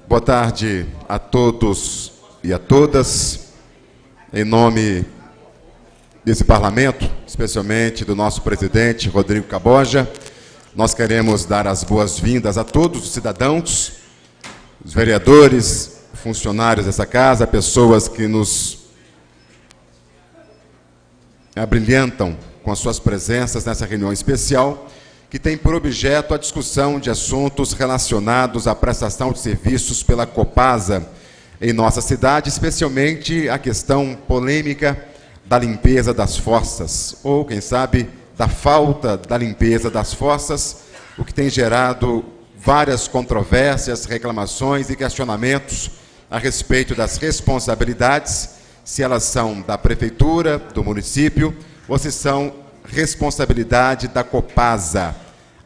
Boa tarde a todos e a todas. Em nome desse parlamento, especialmente do nosso presidente, Rodrigo Caboja, nós queremos dar as boas-vindas a todos os cidadãos, os vereadores, funcionários dessa casa, pessoas que nos abrilhantam com as suas presenças nessa reunião especial, que tem por objeto a discussão de assuntos relacionados à prestação de serviços pela Copasa em nossa cidade, especialmente a questão polêmica da limpeza das fossas, ou, quem sabe, da falta da limpeza das fossas, o que tem gerado várias controvérsias, reclamações e questionamentos a respeito das responsabilidades, se elas são da prefeitura, do município, ou se são responsabilidade da Copasa.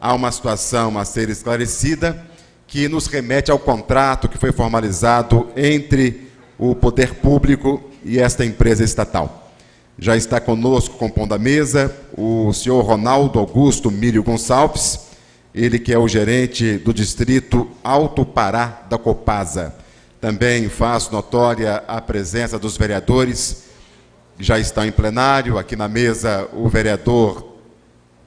Há uma situação a ser esclarecida que nos remete ao contrato que foi formalizado entre o poder público e esta empresa estatal. Já está conosco, compondo a mesa, o senhor Ronaldo Augusto Mírio Gonçalves, ele que é o gerente do distrito Alto Pará da Copasa. Também faço notória a presença dos vereadores que já estão em plenário. Aqui na mesa, o vereador,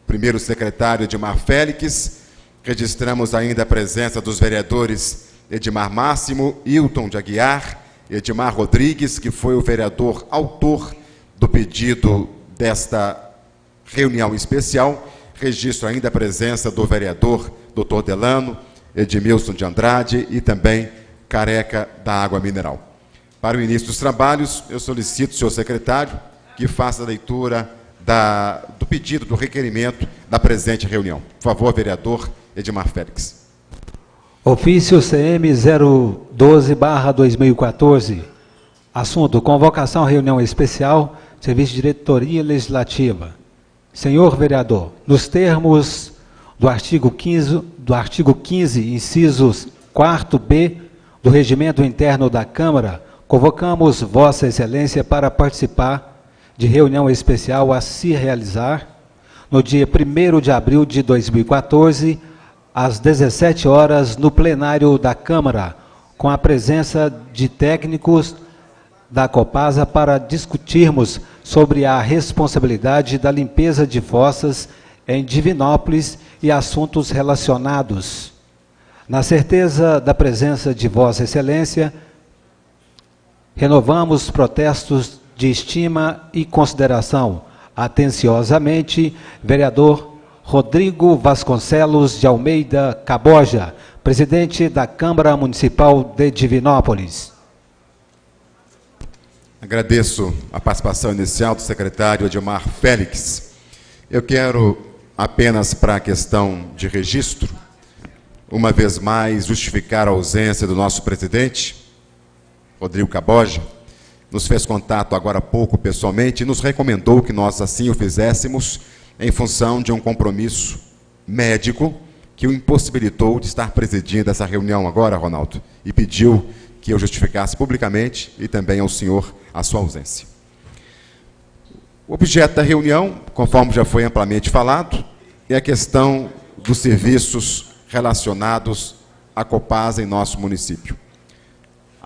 primeiro secretário Edmar Félix. Registramos ainda a presença dos vereadores Edmar Máximo, Hilton de Aguiar, Edmar Rodrigues, que foi o vereador autor do pedido desta reunião especial. Registro ainda a presença do vereador Dr. Delano, Edmilson de Andrade e também Careca da Água Mineral. Para o início dos trabalhos, eu solicito ao senhor secretário que faça a leitura do pedido, do requerimento da presente reunião. Por favor, vereador Edmar Félix. Ofício CM 012/2014. Assunto: convocação à reunião especial, Serviço de Diretoria Legislativa. Senhor vereador, nos termos do artigo 15, incisos 4b do Regimento Interno da Câmara, convocamos Vossa Excelência para participar de reunião especial a se realizar no dia 1º de abril de 2014, às 17 horas, no plenário da Câmara, com a presença de técnicos da Copasa para discutirmos sobre a responsabilidade da limpeza de fossas em Divinópolis e assuntos relacionados. Na certeza da presença de Vossa Excelência, renovamos protestos de estima e consideração. Atenciosamente, vereador Rodrigo Vasconcelos de Almeida Caboja, presidente da Câmara Municipal de Divinópolis. Agradeço a participação inicial do secretário Edmar Félix. Eu quero apenas, para a questão de registro, uma vez mais justificar a ausência do nosso presidente, Rodrigo Caboja. Nos fez contato agora há pouco pessoalmente e nos recomendou que nós assim o fizéssemos em função de um compromisso médico que o impossibilitou de estar presidindo essa reunião agora, Ronaldo, e pediu que eu justificasse publicamente e também ao senhor a sua ausência. O objeto da reunião, conforme já foi amplamente falado, é a questão dos serviços relacionados à Copasa em nosso município.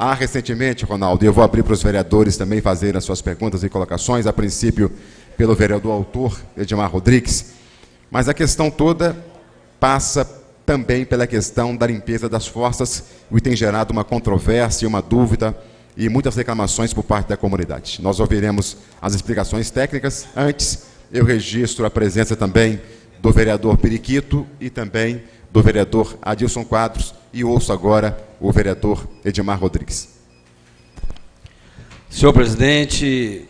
Há recentemente, Ronaldo, e eu vou abrir para os vereadores também fazerem as suas perguntas e colocações, a princípio pelo vereador autor, Edmar Rodrigues, mas a questão toda passa também pela questão da limpeza das fossas, o que tem gerado uma controvérsia, uma dúvida e muitas reclamações por parte da comunidade. Nós ouviremos as explicações técnicas. Antes, eu registro a presença também do vereador Periquito e também do vereador Adilson Quadros, e ouço agora o vereador Edmar Rodrigues. Senhor presidente,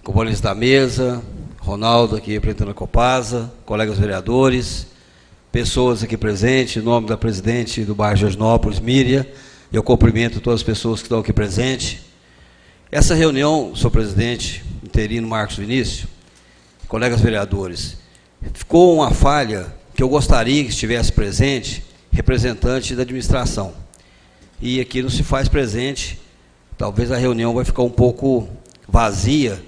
componentes da mesa, Ronaldo aqui representando a Copasa, colegas vereadores, pessoas aqui presentes, em nome da presidente do bairro Jardinópolis, Míria, eu cumprimento todas as pessoas que estão aqui presentes. Essa reunião, senhor presidente, interino Marcos Vinícius, colegas vereadores, ficou uma falha que eu gostaria que estivesse presente representante da administração. E aqui não se faz presente, talvez a reunião vai ficar um pouco vazia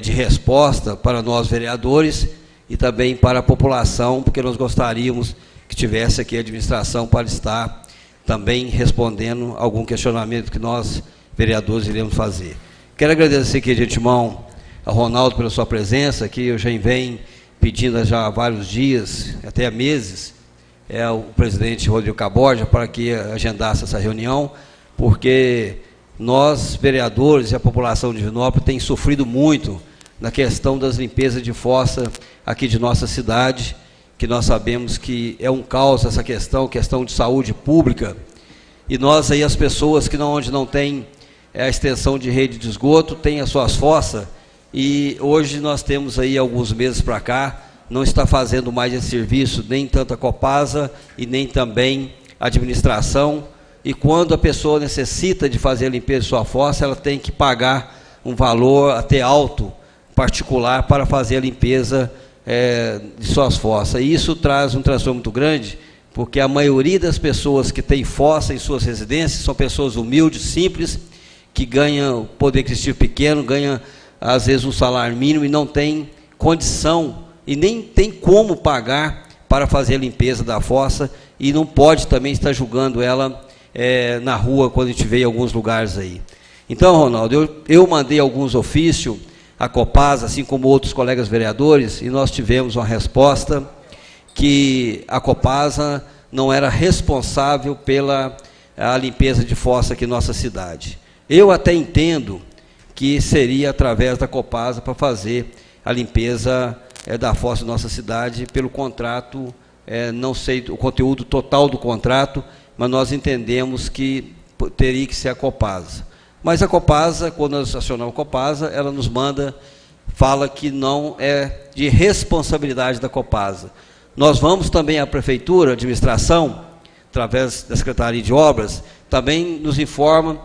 de resposta para nós vereadores e também para a população, porque nós gostaríamos que tivesse aqui a administração para estar também respondendo algum questionamento que nós, vereadores, iremos fazer. Quero agradecer aqui de antemão ao Ronaldo pela sua presença, que eu já venho pedindo já há vários dias, até há meses, o presidente Rodrigo Caborja para que agendasse essa reunião, porque nós, vereadores e a população de Divinópolis, tem sofrido muito na questão das limpezas de fossa aqui de nossa cidade, que nós sabemos que é um caos essa questão de saúde pública, e nós aí, as pessoas que onde não tem a extensão de rede de esgoto, tem as suas fossas, e hoje nós temos aí, alguns meses para cá, não está fazendo mais esse serviço, nem tanto a Copasa e nem também a administração, e quando a pessoa necessita de fazer a limpeza de sua fossa, ela tem que pagar um valor até alto, particular, para fazer a limpeza de suas fossas. E isso traz um transtorno muito grande, porque a maioria das pessoas que tem fossa em suas residências são pessoas humildes, simples, que ganham poder aquisitivo pequeno, ganham às vezes um salário mínimo e não tem condição e nem tem como pagar para fazer a limpeza da fossa, e não pode também estar julgando ela na rua, quando a gente vê em alguns lugares aí. Então, Ronaldo, eu mandei alguns ofícios à Copasa, assim como outros colegas vereadores, e nós tivemos uma resposta que a Copasa não era responsável pela limpeza de fossa aqui em nossa cidade. Eu até entendo que seria através da Copasa para fazer a limpeza da fossa de nossa cidade, pelo contrato, não sei o conteúdo total do contrato, mas nós entendemos que teria que ser a Copasa. Mas a Copasa, quando nós acionamos a Copasa, ela nos manda, fala que não é de responsabilidade da Copasa. Nós vamos também à Prefeitura, a administração, através da Secretaria de Obras, também nos informa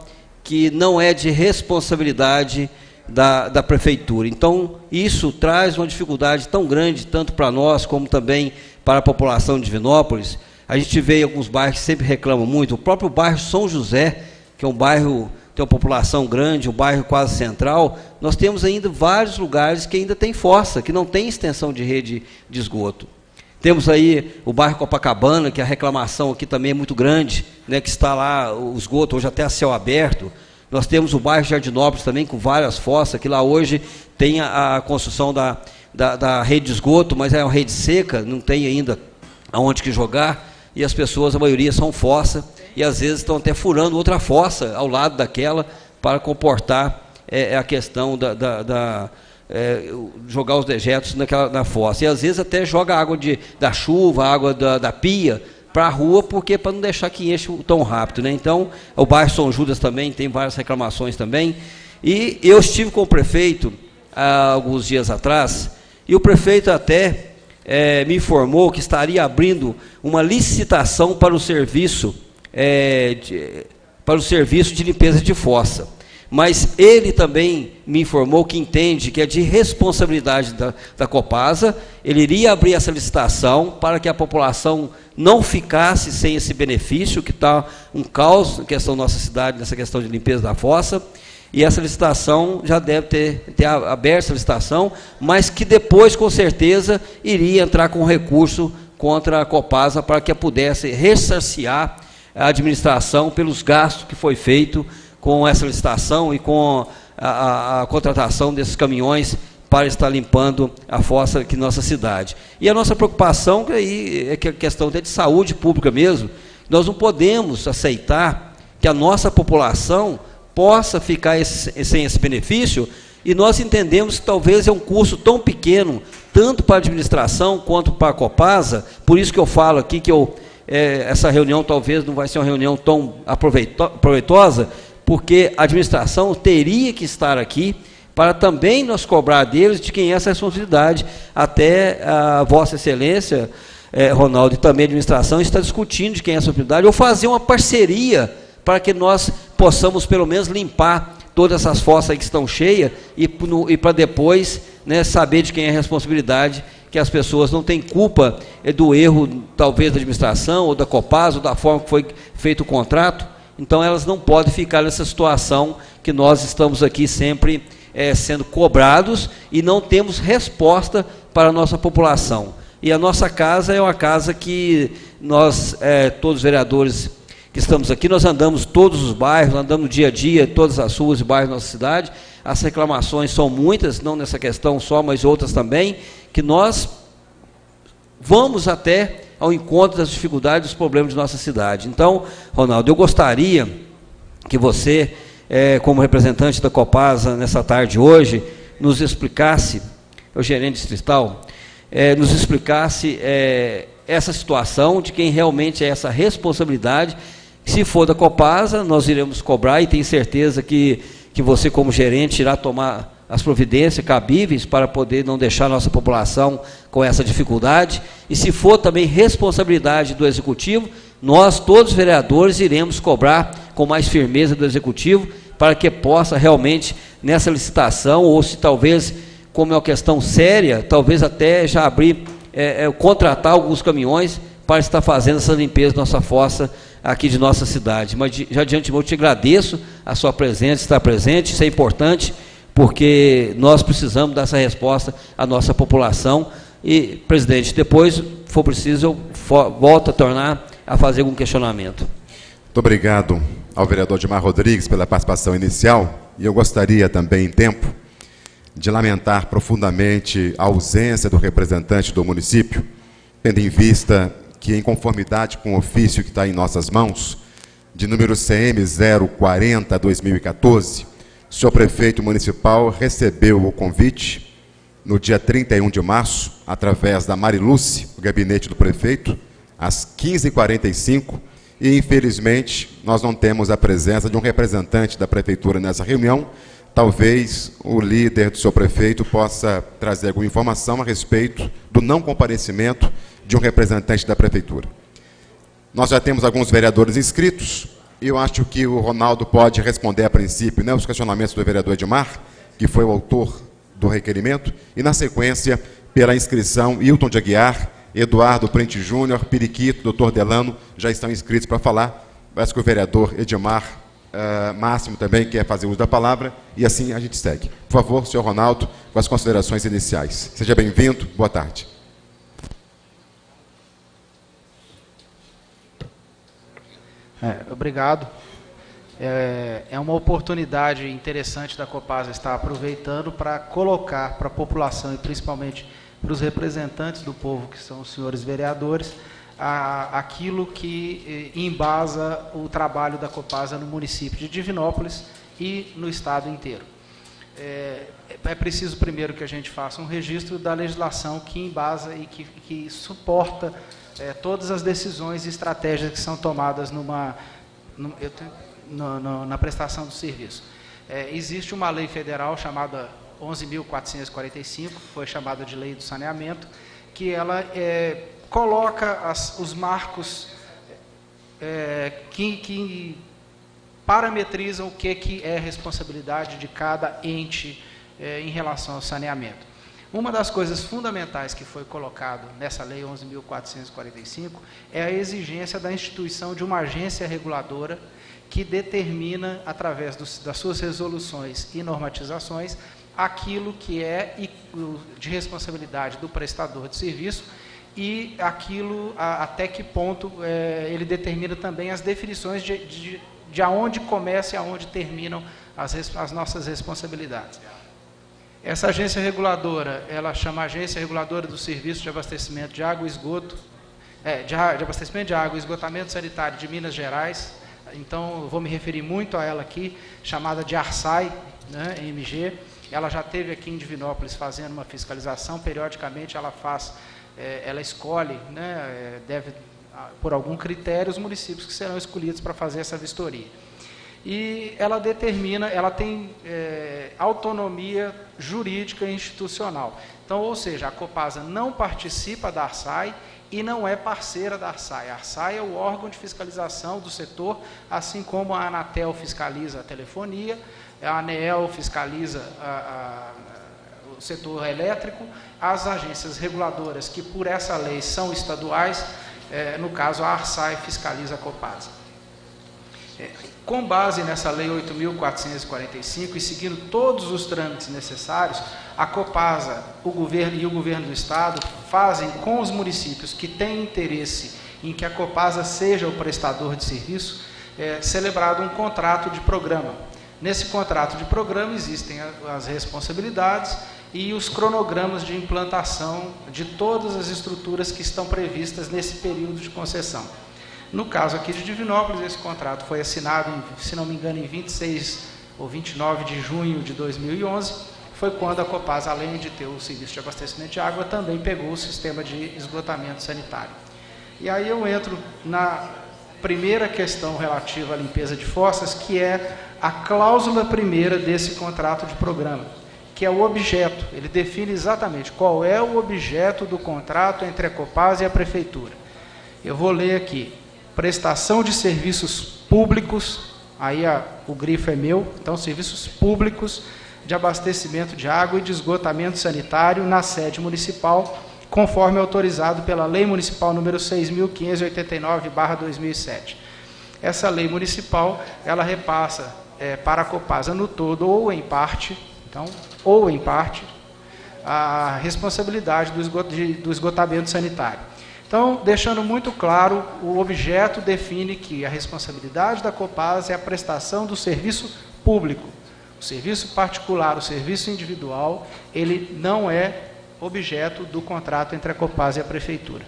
que não é de responsabilidade da Prefeitura. Então, isso traz uma dificuldade tão grande, tanto para nós, como também para a população de Divinópolis. A gente vê alguns bairros que sempre reclamam muito, o próprio bairro São José, que é um bairro, tem uma população grande, um bairro quase central, nós temos ainda vários lugares que ainda tem fossa, que não tem extensão de rede de esgoto. Temos aí o bairro Copacabana, que a reclamação aqui também é muito grande, né, que está lá o esgoto, hoje até a céu aberto. Nós temos o bairro Jardinópolis também, com várias fossas, que lá hoje tem a construção da rede de esgoto, mas é uma rede seca, não tem ainda aonde que jogar, e as pessoas, a maioria, são fossa, e às vezes estão até furando outra fossa ao lado daquela, para comportar a questão jogar os dejetos na fossa. E às vezes até joga água da chuva, água da pia, para a rua, porque para não deixar que enche tão rápido, né? Então, o bairro São Judas também tem várias reclamações também. E eu estive com o prefeito há alguns dias atrás, e o prefeito até me informou que estaria abrindo uma licitação para o serviço de limpeza de fossa. Mas ele também me informou que entende que é de responsabilidade da Copasa, ele iria abrir essa licitação para que a população não ficasse sem esse benefício, que está um caos na questão da nossa cidade, nessa questão de limpeza da fossa, e essa licitação já deve ter aberto essa licitação, mas que depois, com certeza, iria entrar com recurso contra a Copasa para que pudesse ressarciar a administração pelos gastos que foi feito com essa licitação e com a contratação desses caminhões para estar limpando a fossa aqui na nossa cidade. E a nossa preocupação aí é que a questão até de saúde pública mesmo, nós não podemos aceitar que a nossa população possa ficar sem esse benefício, e nós entendemos que talvez é um custo tão pequeno, tanto para a administração quanto para a Copasa, por isso que eu falo aqui que essa reunião talvez não vai ser uma reunião tão proveitosa, porque a administração teria que estar aqui para também nós cobrar deles de quem é essa responsabilidade. Até a Vossa Excelência, Ronaldo, e também a administração está discutindo de quem é essa responsabilidade, ou fazer uma parceria para que nós possamos pelo menos limpar todas essas fossas aí que estão cheias e para depois, né, saber de quem é a responsabilidade, que as pessoas não têm culpa do erro, talvez, da administração, ou da Copasa, ou da forma que foi feito o contrato. Então, elas não podem ficar nessa situação que nós estamos aqui sempre sendo cobrados e não temos resposta para a nossa população. E a nossa casa é uma casa que nós, todos os vereadores que estamos aqui, nós andamos todos os bairros, andamos no dia a dia, todas as ruas e bairros da nossa cidade. As reclamações são muitas, não nessa questão só, mas outras também, que nós vamos até ao encontro das dificuldades e dos problemas de nossa cidade. Então, Ronaldo, eu gostaria que você, como representante da Copasa nessa tarde hoje, nos explicasse, o gerente distrital, nos explicasse essa situação de quem realmente é essa responsabilidade. Se for da Copasa, nós iremos cobrar e tenho certeza que você, como gerente, irá tomar as providências cabíveis para poder não deixar a nossa população com essa dificuldade. E se for também responsabilidade do Executivo, nós, todos os vereadores, iremos cobrar com mais firmeza do Executivo para que possa realmente, nessa licitação, ou se talvez, como é uma questão séria, talvez até já abrir, contratar alguns caminhões para estar fazendo essa limpeza da nossa fossa aqui de nossa cidade. Mas já de antemão eu te agradeço a sua presença, estar presente, isso é importante, porque nós precisamos dar essa resposta à nossa população. E, presidente, depois, se for preciso, eu volto a fazer algum questionamento. Muito obrigado ao vereador Edmar Rodrigues pela participação inicial, e eu gostaria também, em tempo, de lamentar profundamente a ausência do representante do município, tendo em vista que, em conformidade com o ofício que está em nossas mãos, de número CM 040/2014, o senhor prefeito municipal recebeu o convite no dia 31 de março, através da Mariluce, o gabinete do prefeito, às 15h45, e, infelizmente, nós não temos a presença de um representante da prefeitura nessa reunião. Talvez o líder do seu prefeito possa trazer alguma informação a respeito do não comparecimento de um representante da prefeitura. Nós já temos alguns vereadores inscritos, e eu acho que o Ronaldo pode responder a princípio, né, os questionamentos do vereador Edmar, que foi o autor do requerimento, e na sequência, pela inscrição, Hilton de Aguiar, Eduardo Prente Júnior, Periquito, Dr. Delano, já estão inscritos para falar. Parece que o vereador Edmar Máximo também quer fazer uso da palavra, e assim a gente segue. Por favor, senhor Ronaldo, com as considerações iniciais. Seja bem-vindo, boa tarde. Obrigado. É uma oportunidade interessante da Copasa estar aproveitando para colocar para a população e principalmente para os representantes do povo, que são os senhores vereadores, aquilo que embasa o trabalho da Copasa no município de Divinópolis e no estado inteiro. É preciso primeiro que a gente faça um registro da legislação que embasa e que suporta todas as decisões e estratégias que são tomadas na prestação do serviço. Existe uma lei federal chamada 11.445, que foi chamada de Lei do Saneamento, que ela coloca os marcos que parametrizam o que é responsabilidade de cada ente em relação ao saneamento. Uma das coisas fundamentais que foi colocado nessa Lei 11.445 é a exigência da instituição de uma agência reguladora que determina, através das suas resoluções e normatizações, aquilo que é de responsabilidade do prestador de serviço e aquilo até que ponto ele determina também as definições de aonde começa e aonde terminam as nossas responsabilidades. Essa agência reguladora, ela chama Agência Reguladora do Serviço de Abastecimento de Água e Esgoto, de abastecimento de água e esgotamento sanitário de Minas Gerais. Então, eu vou me referir muito a ela aqui, chamada de ARSAI, né, MG. Ela já esteve aqui em Divinópolis fazendo uma fiscalização, periodicamente ela escolhe, né, por algum critério, os municípios que serão escolhidos para fazer essa vistoria. E ela determina, ela tem autonomia jurídica e institucional. Então, ou seja, a Copasa não participa da ARSAI e não é parceira da ARSAI. A ARSAI é o órgão de fiscalização do setor, assim como a Anatel fiscaliza a telefonia, a ANEEL fiscaliza o setor elétrico, as agências reguladoras, que por essa lei são estaduais, no caso a ARSAI fiscaliza a Copasa. Com base nessa Lei 8.445 e seguindo todos os trâmites necessários, a Copasa, o governo e o governo do Estado fazem com os municípios que têm interesse em que a Copasa seja o prestador de serviço, celebrado um contrato de programa. Nesse contrato de programa existem as responsabilidades e os cronogramas de implantação de todas as estruturas que estão previstas nesse período de concessão. No caso aqui de Divinópolis, esse contrato foi assinado, se não me engano, em 26 ou 29 de junho de 2011, foi quando a Copasa, além de ter o serviço de abastecimento de água, também pegou o sistema de esgotamento sanitário. E aí eu entro na primeira questão relativa à limpeza de fossas, que é a cláusula primeira desse contrato de programa, que é o objeto. Ele define exatamente qual é o objeto do contrato entre a Copasa e a Prefeitura. Eu vou ler aqui: prestação de serviços públicos, aí o grifo é meu, então serviços públicos de abastecimento de água e de esgotamento sanitário na sede municipal, conforme autorizado pela Lei Municipal número 6.589/2007. Essa lei municipal, ela repassa para a Copasa no todo ou em parte, a responsabilidade do esgotamento sanitário. Então, deixando muito claro, o objeto define que a responsabilidade da Copasa é a prestação do serviço público. O serviço particular, o serviço individual, ele não é objeto do contrato entre a Copasa e a Prefeitura.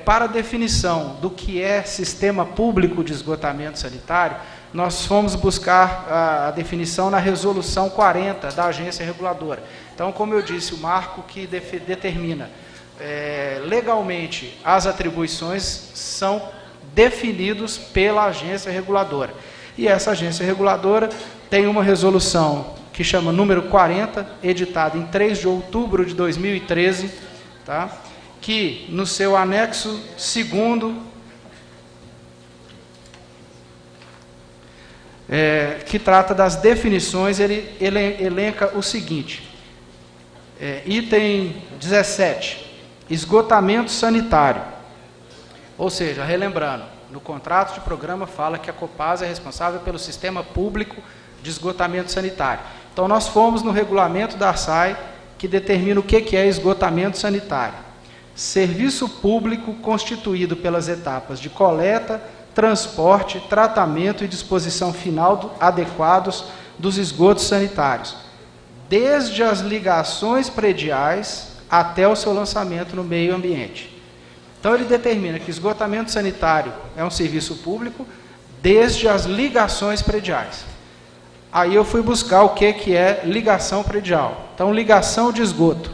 Para a definição do que é sistema público de esgotamento sanitário, nós fomos buscar a definição na resolução 40 da agência reguladora. Então, como eu disse, o marco que determina legalmente as atribuições são definidos pela agência reguladora. E essa agência reguladora tem uma resolução que chama número 40, editada em 3 de outubro de 2013, tá? Que no seu anexo 2º, que trata das definições, ele elenca o seguinte: item 17, esgotamento sanitário. Ou seja, relembrando, no contrato de programa fala que a Copasa é responsável pelo sistema público de esgotamento sanitário. Então, nós fomos no regulamento da ARSAI, que determina o que é esgotamento sanitário. Serviço público constituído pelas etapas de coleta, transporte, tratamento e disposição final adequados dos esgotos sanitários, desde as ligações prediais até o seu lançamento no meio ambiente. Então, ele determina que esgotamento sanitário é um serviço público desde as ligações prediais. Aí eu fui buscar o que é ligação predial. Então, ligação de esgoto,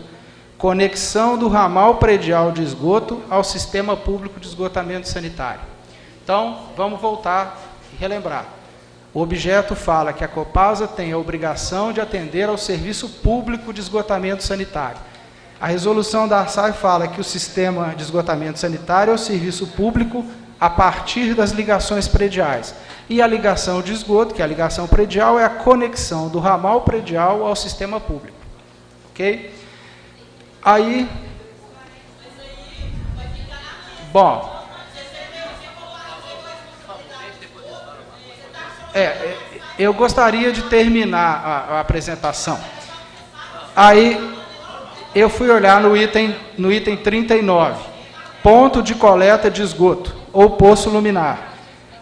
conexão do ramal predial de esgoto ao sistema público de esgotamento sanitário. Então, vamos voltar e relembrar. O objeto fala que a Copasa tem a obrigação de atender ao serviço público de esgotamento sanitário. A resolução da ARSAI fala que o sistema de esgotamento sanitário é o serviço público a partir das ligações prediais. E a ligação de esgoto, que é a ligação predial, é a conexão do ramal predial ao sistema público. Ok? Aí... Bom... eu gostaria de terminar a apresentação. Aí... eu fui olhar no item 39, ponto de coleta de esgoto, ou poço luminar.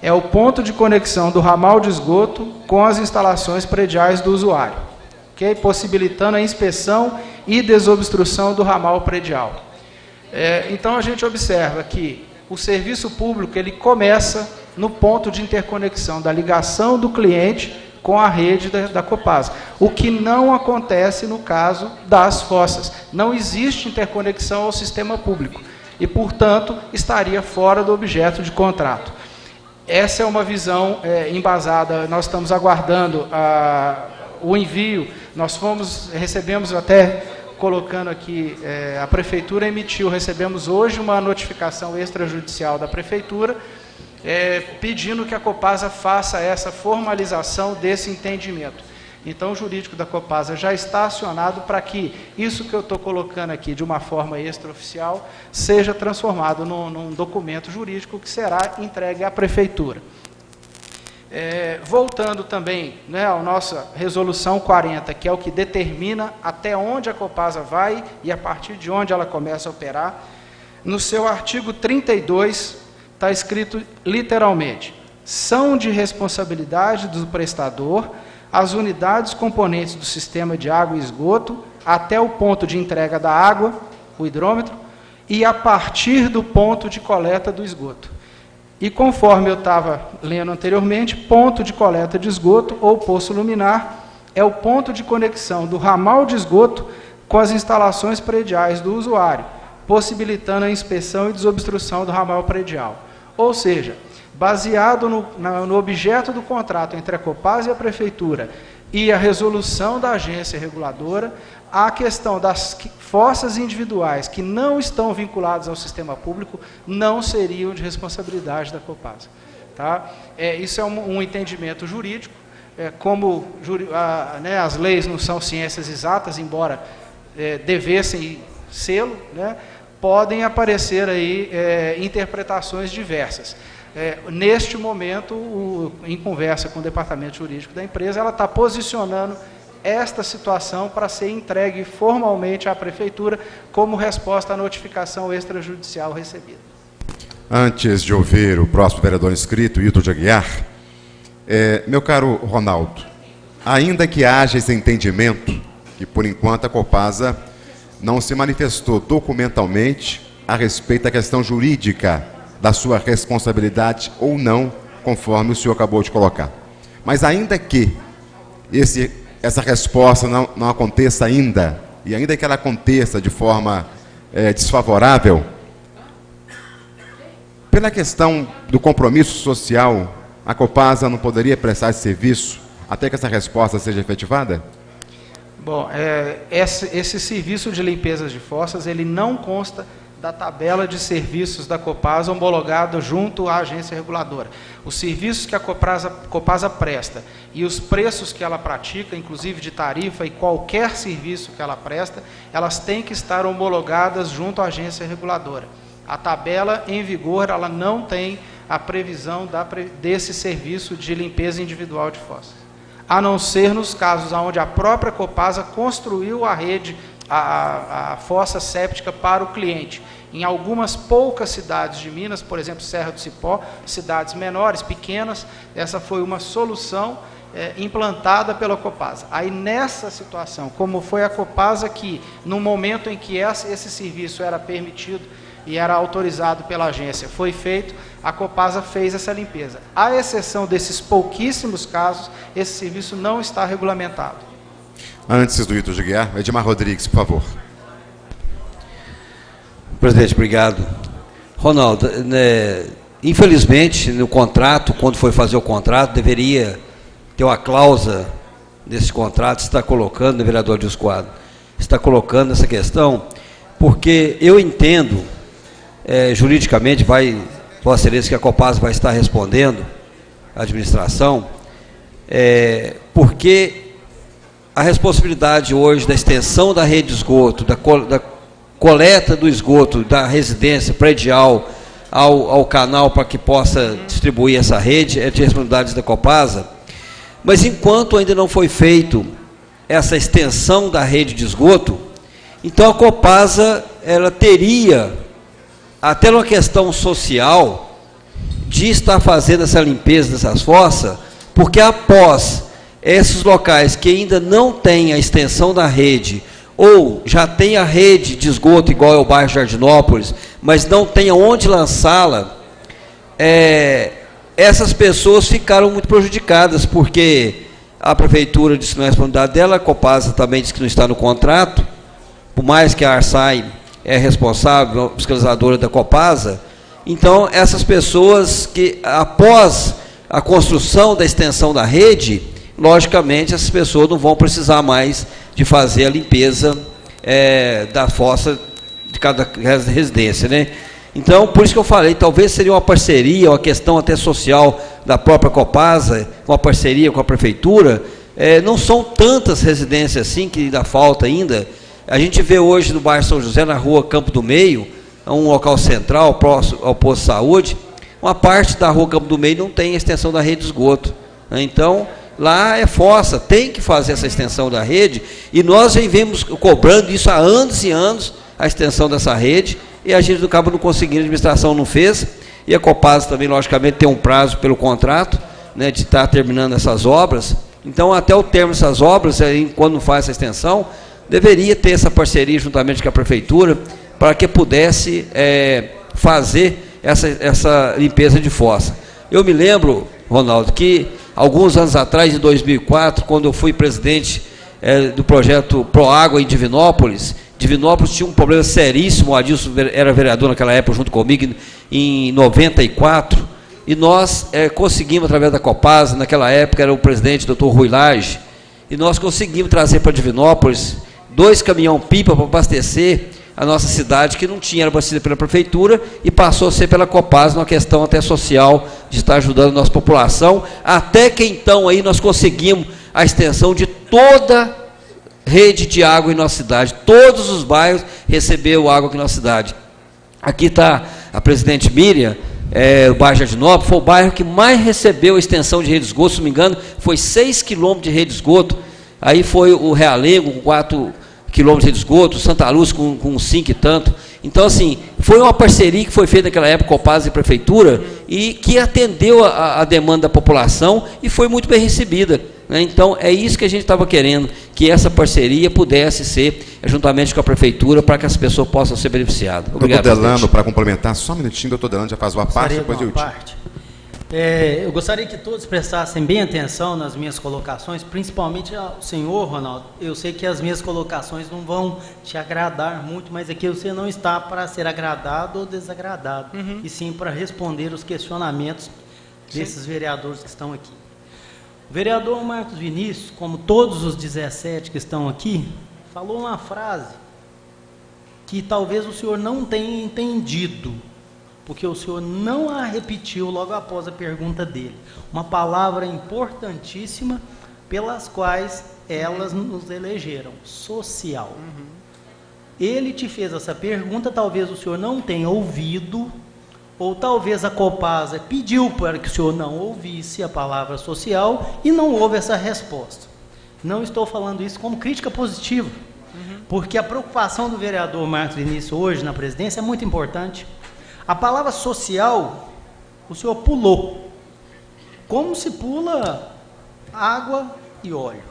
É o ponto de conexão do ramal de esgoto com as instalações prediais do usuário, okay? Possibilitando a inspeção e desobstrução do ramal predial. Então, a gente observa que o serviço público ele começa no ponto de interconexão da ligação do cliente com a rede da Copasa, o que não acontece no caso das fossas. Não existe interconexão ao sistema público e, portanto, estaria fora do objeto de contrato. Essa é uma visão embasada. Nós estamos aguardando o envio. Recebemos até, colocando aqui, a Prefeitura recebemos hoje uma notificação extrajudicial da Prefeitura, pedindo que a Copasa faça essa formalização desse entendimento. Então, o jurídico da Copasa já está acionado para que isso que eu estou colocando aqui de uma forma extraoficial seja transformado num documento jurídico que será entregue à Prefeitura. Voltando também, né, à nossa resolução 40, que é o que determina até onde a Copasa vai e a partir de onde ela começa a operar, No seu artigo 32, está escrito literalmente: são de responsabilidade do prestador as unidades componentes do sistema de água e esgoto até o ponto de entrega da água, o hidrômetro, e a partir do ponto de coleta do esgoto. E conforme eu estava lendo anteriormente, ponto de coleta de esgoto ou poço luminar é o ponto de conexão do ramal de esgoto com as instalações prediais do usuário, possibilitando a inspeção e desobstrução do ramal predial. Ou seja, baseado no objeto do contrato entre a Copasa e a Prefeitura e a resolução da agência reguladora, a questão das fossas individuais que não estão vinculadas ao sistema público não seriam de responsabilidade da Copasa. Tá? Isso é um entendimento jurídico, como as leis não são ciências exatas, embora devessem sê-lo, né, podem aparecer aí interpretações diversas. Neste momento, em conversa com o departamento jurídico da empresa, ela está posicionando esta situação para ser entregue formalmente à Prefeitura como resposta à notificação extrajudicial recebida. Antes de ouvir o próximo vereador inscrito, Hilton de Aguiar, meu caro Ronaldo, ainda que haja esse entendimento, que por enquanto a Copasa não se manifestou documentalmente a respeito da questão jurídica da sua responsabilidade ou não, conforme o senhor acabou de colocar. Mas ainda que essa resposta não aconteça ainda, e ainda que ela aconteça de forma desfavorável, pela questão do compromisso social, a Copasa não poderia prestar esse serviço até que essa resposta seja efetivada? Bom, esse serviço de limpeza de fossas, ele não consta da tabela de serviços da Copasa homologada junto à agência reguladora. Os serviços que a Copasa presta e os preços que ela pratica, inclusive de tarifa e qualquer serviço que ela presta, elas têm que estar homologadas junto à agência reguladora. A tabela em vigor, ela não tem a previsão desse serviço de limpeza individual de fossas, a não ser nos casos onde a própria Copasa construiu a rede, a fossa séptica para o cliente. Em algumas poucas cidades de Minas, por exemplo, Serra do Cipó, cidades menores, pequenas, essa foi uma solução implantada pela Copasa. Aí, nessa situação, como foi a Copasa que, no momento em que esse serviço era permitido e era autorizado pela agência, foi feito, a Copasa fez essa limpeza. À exceção desses pouquíssimos casos, esse serviço não está regulamentado. Antes do Hilton de Aguiar, Edmar Rodrigues, por favor. Presidente, obrigado. Ronaldo, infelizmente, no contrato, quando foi fazer o contrato, deveria ter uma cláusula desse contrato, está colocando, vereador Dias Quadro, está colocando essa questão, porque eu entendo, juridicamente, Vossa Excelência, que a Copasa vai estar respondendo, a administração, porque a responsabilidade hoje da extensão da rede de esgoto, da coleta do esgoto da residência predial ao canal para que possa distribuir essa rede é de responsabilidade da Copasa, mas enquanto ainda não foi feito essa extensão da rede de esgoto, então a Copasa ela teria, até uma questão social, de estar fazendo essa limpeza dessas fossas, porque após esses locais que ainda não têm a extensão da rede, ou já tem a rede de esgoto igual ao bairro Jardinópolis, mas não tem aonde lançá-la, essas pessoas ficaram muito prejudicadas, porque a Prefeitura disse que não é responsabilidade dela, a Copasa também disse que não está no contrato, por mais que a Arsai é responsável, a fiscalizadora da Copasa. Então, essas pessoas que, após a construção da extensão da rede, logicamente, essas pessoas não vão precisar mais de fazer a limpeza da fossa de cada residência, né? Então, por isso que eu falei, talvez seria uma parceria, uma questão até social da própria Copasa, uma parceria com a Prefeitura. Não são tantas residências assim que ainda falta ainda. A gente vê hoje no bairro São José, na rua Campo do Meio, um local central, próximo ao posto de saúde, uma parte da rua Campo do Meio não tem extensão da rede de esgoto, né? Então, lá é fossa, tem que fazer essa extensão da rede, e nós já vemos cobrando isso há anos e anos, a extensão dessa rede, e a gente acaba não conseguindo, a administração não fez, e a Copasa também, logicamente, tem um prazo pelo contrato, né, de estar terminando essas obras. Então, até o termo dessas obras, aí, quando faz essa extensão, deveria ter essa parceria juntamente com a Prefeitura, para que pudesse fazer essa limpeza de fossa. Eu me lembro, Ronaldo, que alguns anos atrás, em 2004, quando eu fui presidente do projeto Proágua em Divinópolis tinha um problema seríssimo, o Adilson era vereador naquela época junto comigo, em 94, e nós conseguimos, através da Copasa, naquela época era o presidente, Dr. Rui Lage, e nós conseguimos trazer para Divinópolis 2 caminhão-pipa para abastecer a nossa cidade, que não tinha, era abastecida pela Prefeitura, e passou a ser pela Copasa, numa questão até social, de estar ajudando a nossa população, até que então aí nós conseguimos a extensão de toda rede de água em nossa cidade, todos os bairros receberam água aqui na nossa cidade. Aqui está a presidente Miriam, o bairro Jardinópolis, foi o bairro que mais recebeu a extensão de rede de esgoto, se não me engano, foi 6 quilômetros de rede de esgoto, aí foi o Realengo com 4 quilômetros de rede de esgoto, Santa Luz com 5 e tanto. Então, assim, foi uma parceria que foi feita naquela época, Copasa e Prefeitura, e que atendeu a demanda da população e foi muito bem recebida. Então, é isso que a gente estava querendo, que essa parceria pudesse ser juntamente com a Prefeitura, para que as pessoas possam ser beneficiadas. Obrigado, doutor Delano, para complementar, só um minutinho, doutor Delano já faz uma parte, depois eu eu gostaria que todos prestassem bem atenção nas minhas colocações, principalmente ao senhor, Ronaldo. Eu sei que as minhas colocações não vão te agradar muito, mas aqui você não está para ser agradado ou desagradado, e sim para responder os questionamentos desses vereadores que estão aqui. O vereador Marcos Vinícius, como todos os 17 que estão aqui, falou uma frase que talvez o senhor não tenha entendido, porque o senhor não a repetiu logo após a pergunta dele. Uma palavra importantíssima pelas quais elas nos elegeram, social. Ele te fez essa pergunta, talvez o senhor não tenha ouvido, ou talvez a Copasa pediu para que o senhor não ouvisse a palavra social e não houve essa resposta. Não estou falando isso como crítica positiva, porque a preocupação do vereador Marcos Vinícius hoje na presidência é muito importante. A palavra social, o senhor pulou, como se pula água e óleo.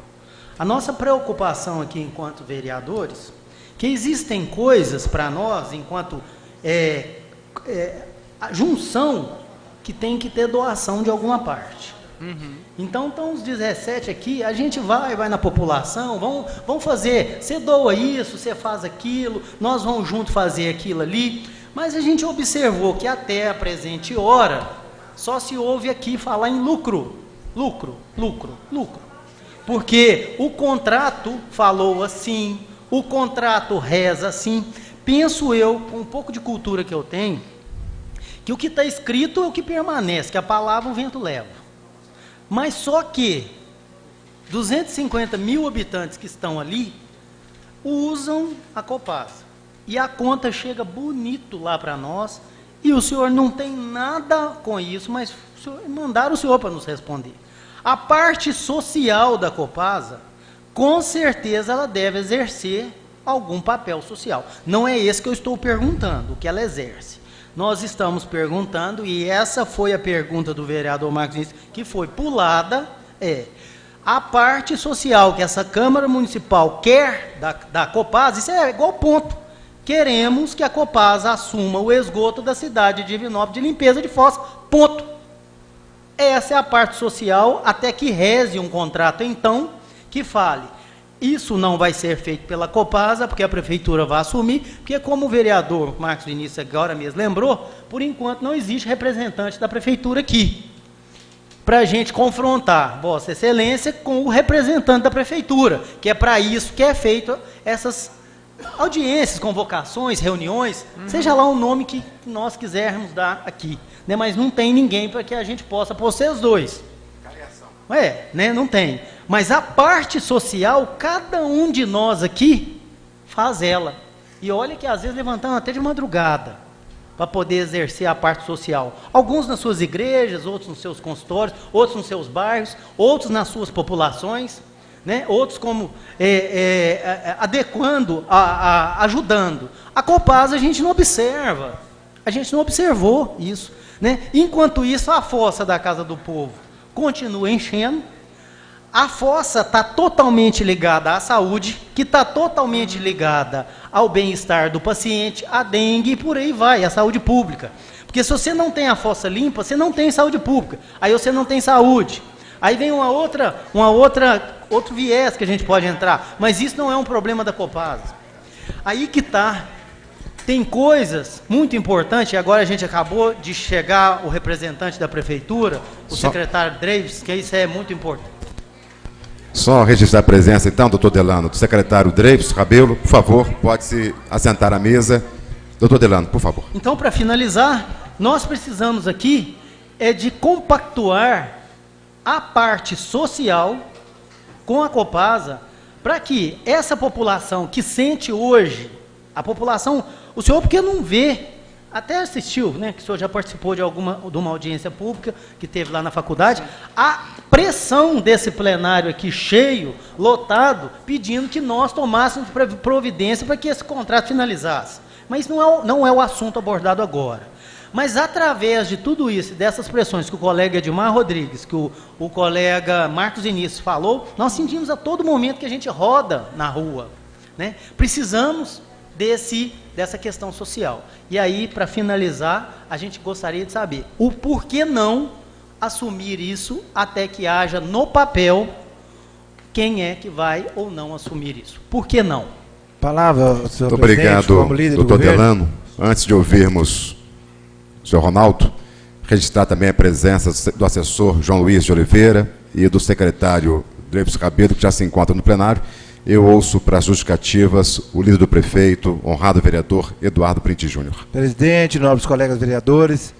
A nossa preocupação aqui enquanto vereadores, que existem coisas para nós, enquanto a junção, que tem que ter doação de alguma parte. Então, estão os 17 aqui, a gente vai na população, vamos fazer, você doa isso, você faz aquilo, nós vamos junto fazer aquilo ali, mas a gente observou que até a presente hora, só se ouve aqui falar em lucro, porque o contrato falou assim, o contrato reza assim. Penso eu, com um pouco de cultura que eu tenho, que o que está escrito é o que permanece, que a palavra o vento leva. Mas só que 250 mil habitantes que estão ali usam a Copasa. E a conta chega bonito lá para nós, e o senhor não tem nada com isso, mas mandaram o senhor para nos responder. A parte social da Copasa, com certeza ela deve exercer algum papel social. Não é esse que eu estou perguntando, o que ela exerce. Nós estamos perguntando, e essa foi a pergunta do vereador Marcos Vinícius, que foi pulada, a parte social que essa Câmara Municipal quer da Copasa, isso é igual ponto. Queremos que a Copasa assuma o esgoto da cidade de Divinópolis de limpeza de fossa, ponto. Essa é a parte social, até que reze um contrato, então, que fale. Isso não vai ser feito pela Copasa, porque a Prefeitura vai assumir, porque como o vereador Marcos Vinícius agora mesmo lembrou, por enquanto não existe representante da Prefeitura aqui, para a gente confrontar Vossa Excelência com o representante da Prefeitura, que é para isso que é feito essas audiências, convocações, reuniões, seja lá o nome que nós quisermos dar aqui, né? Mas não tem ninguém para que a gente possa pôr vocês dois. Não tem. Mas a parte social, cada um de nós aqui faz ela. E olha que às vezes levantando até de madrugada para poder exercer a parte social. Alguns nas suas igrejas, outros nos seus consultórios, outros nos seus bairros, outros nas suas populações, né? Outros como adequando, ajudando. A Copasa a gente não observa, a gente não observou isso, né? Enquanto isso, a fossa da Casa do Povo continua enchendo, a fossa está totalmente ligada à saúde, que está totalmente ligada ao bem-estar do paciente, à dengue e por aí vai, à saúde pública. Porque se você não tem a fossa limpa, você não tem saúde pública, aí você não tem saúde. Aí vem outro viés que a gente pode entrar, mas isso não é um problema da Copasa. Aí que está. Tem coisas muito importantes, e agora a gente acabou de chegar o representante da prefeitura, o secretário Dreves, que isso é muito importante. Só registrar a presença, então, doutor Delano, do secretário Dreves Rabelo, por favor, pode se assentar à mesa. Doutor Delano, por favor. Então, para finalizar, nós precisamos aqui de compactuar a parte social com a Copasa, para que essa população que sente hoje, a população, o senhor porque não vê, até assistiu, né, que o senhor já participou de uma audiência pública que teve lá na faculdade, a pressão desse plenário aqui cheio, lotado, pedindo que nós tomássemos providência para que esse contrato finalizasse. Mas não é o assunto abordado agora. Mas através de tudo isso, dessas pressões que o colega Edmar Rodrigues, que o colega Marcos Início falou, nós sentimos a todo momento que a gente roda na rua, né? Precisamos dessa questão social. E aí, para finalizar, a gente gostaria de saber o porquê não assumir isso até que haja no papel quem é que vai ou não assumir isso. Por que não? Palavra, senhor Muito presidente, obrigado, como líder do doutor governo. Delano. Antes de ouvirmos o senhor Ronaldo, registrar também a presença do assessor João Luiz de Oliveira e do secretário Dreves Rabelo, que já se encontra no plenário. Eu ouço para as justificativas o líder do prefeito, honrado vereador Eduardo Printi Júnior. Presidente, nobres colegas vereadores,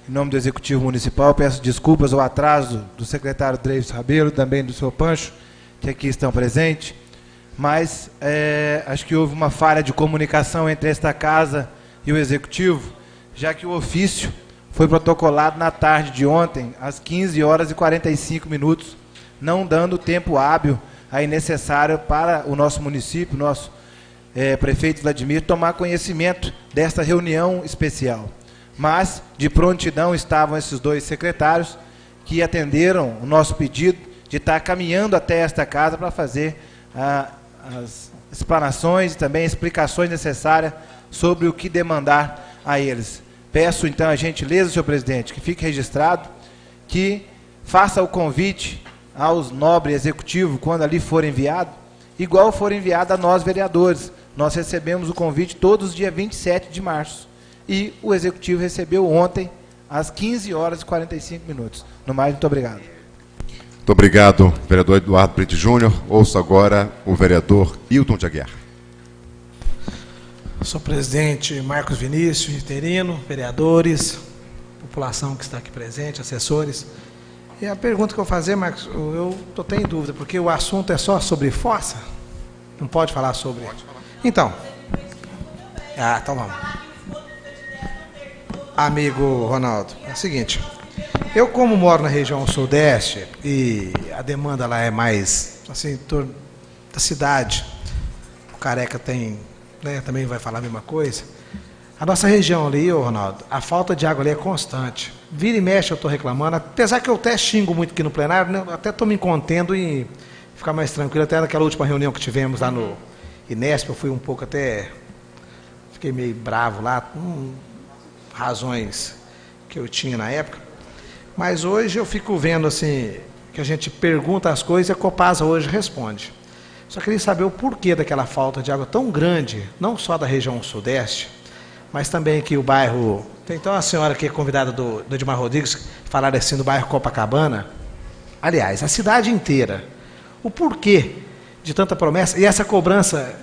em nome do Executivo Municipal, peço desculpas ao atraso do secretário Dreves Rabelo, também do senhor Pancho, que aqui estão presentes, mas acho que houve uma falha de comunicação entre esta casa e o Executivo, já que o ofício foi protocolado na tarde de ontem, às 15h45, não dando tempo hábil aí necessário para o nosso município, nosso prefeito Vladimir, tomar conhecimento desta reunião especial. Mas, de prontidão, estavam esses dois secretários que atenderam o nosso pedido de estar caminhando até esta casa para fazer as explanações e também explicações necessárias sobre o que demandar a eles. Peço, então, a gentileza, senhor presidente, que fique registrado, que faça o convite aos nobres executivos, quando ali for enviado, igual for enviado a nós, vereadores. Nós recebemos o convite todos os dias 27 de março. E o executivo recebeu ontem, às 15h45. No mais, muito obrigado. Muito obrigado, vereador Eduardo Printi Júnior. Ouço agora o vereador Hilton de Aguiar. Senhor presidente Marcos Vinícius, interino, vereadores, população que está aqui presente, assessores. E a pergunta que eu vou fazer, Marcos, eu estou em dúvida, porque o assunto é só sobre fossa? Não pode falar sobre... Pode falar. Então. Então vamos. Amigo Ronaldo, é o seguinte, eu como moro na região sudeste, e a demanda lá é mais, assim, em torno da cidade, o Careca tem, né, também vai falar a mesma coisa, a nossa região ali, Ronaldo, a falta de água ali é constante. Vira e mexe eu estou reclamando, apesar que eu até xingo muito aqui no plenário, né, até estou me contendo em ficar mais tranquilo. Até naquela última reunião que tivemos lá no Inesp, eu fui um pouco até... Fiquei meio bravo lá, com razões que eu tinha na época. Mas hoje eu fico vendo assim, que a gente pergunta as coisas e a Copasa hoje responde. Só queria saber o porquê daquela falta de água tão grande, não só da região sudeste, mas também que o bairro... Tem então a senhora que é convidada do Edmar Rodrigues, falar assim do bairro Copacabana. Aliás, a cidade inteira. O porquê de tanta promessa e essa cobrança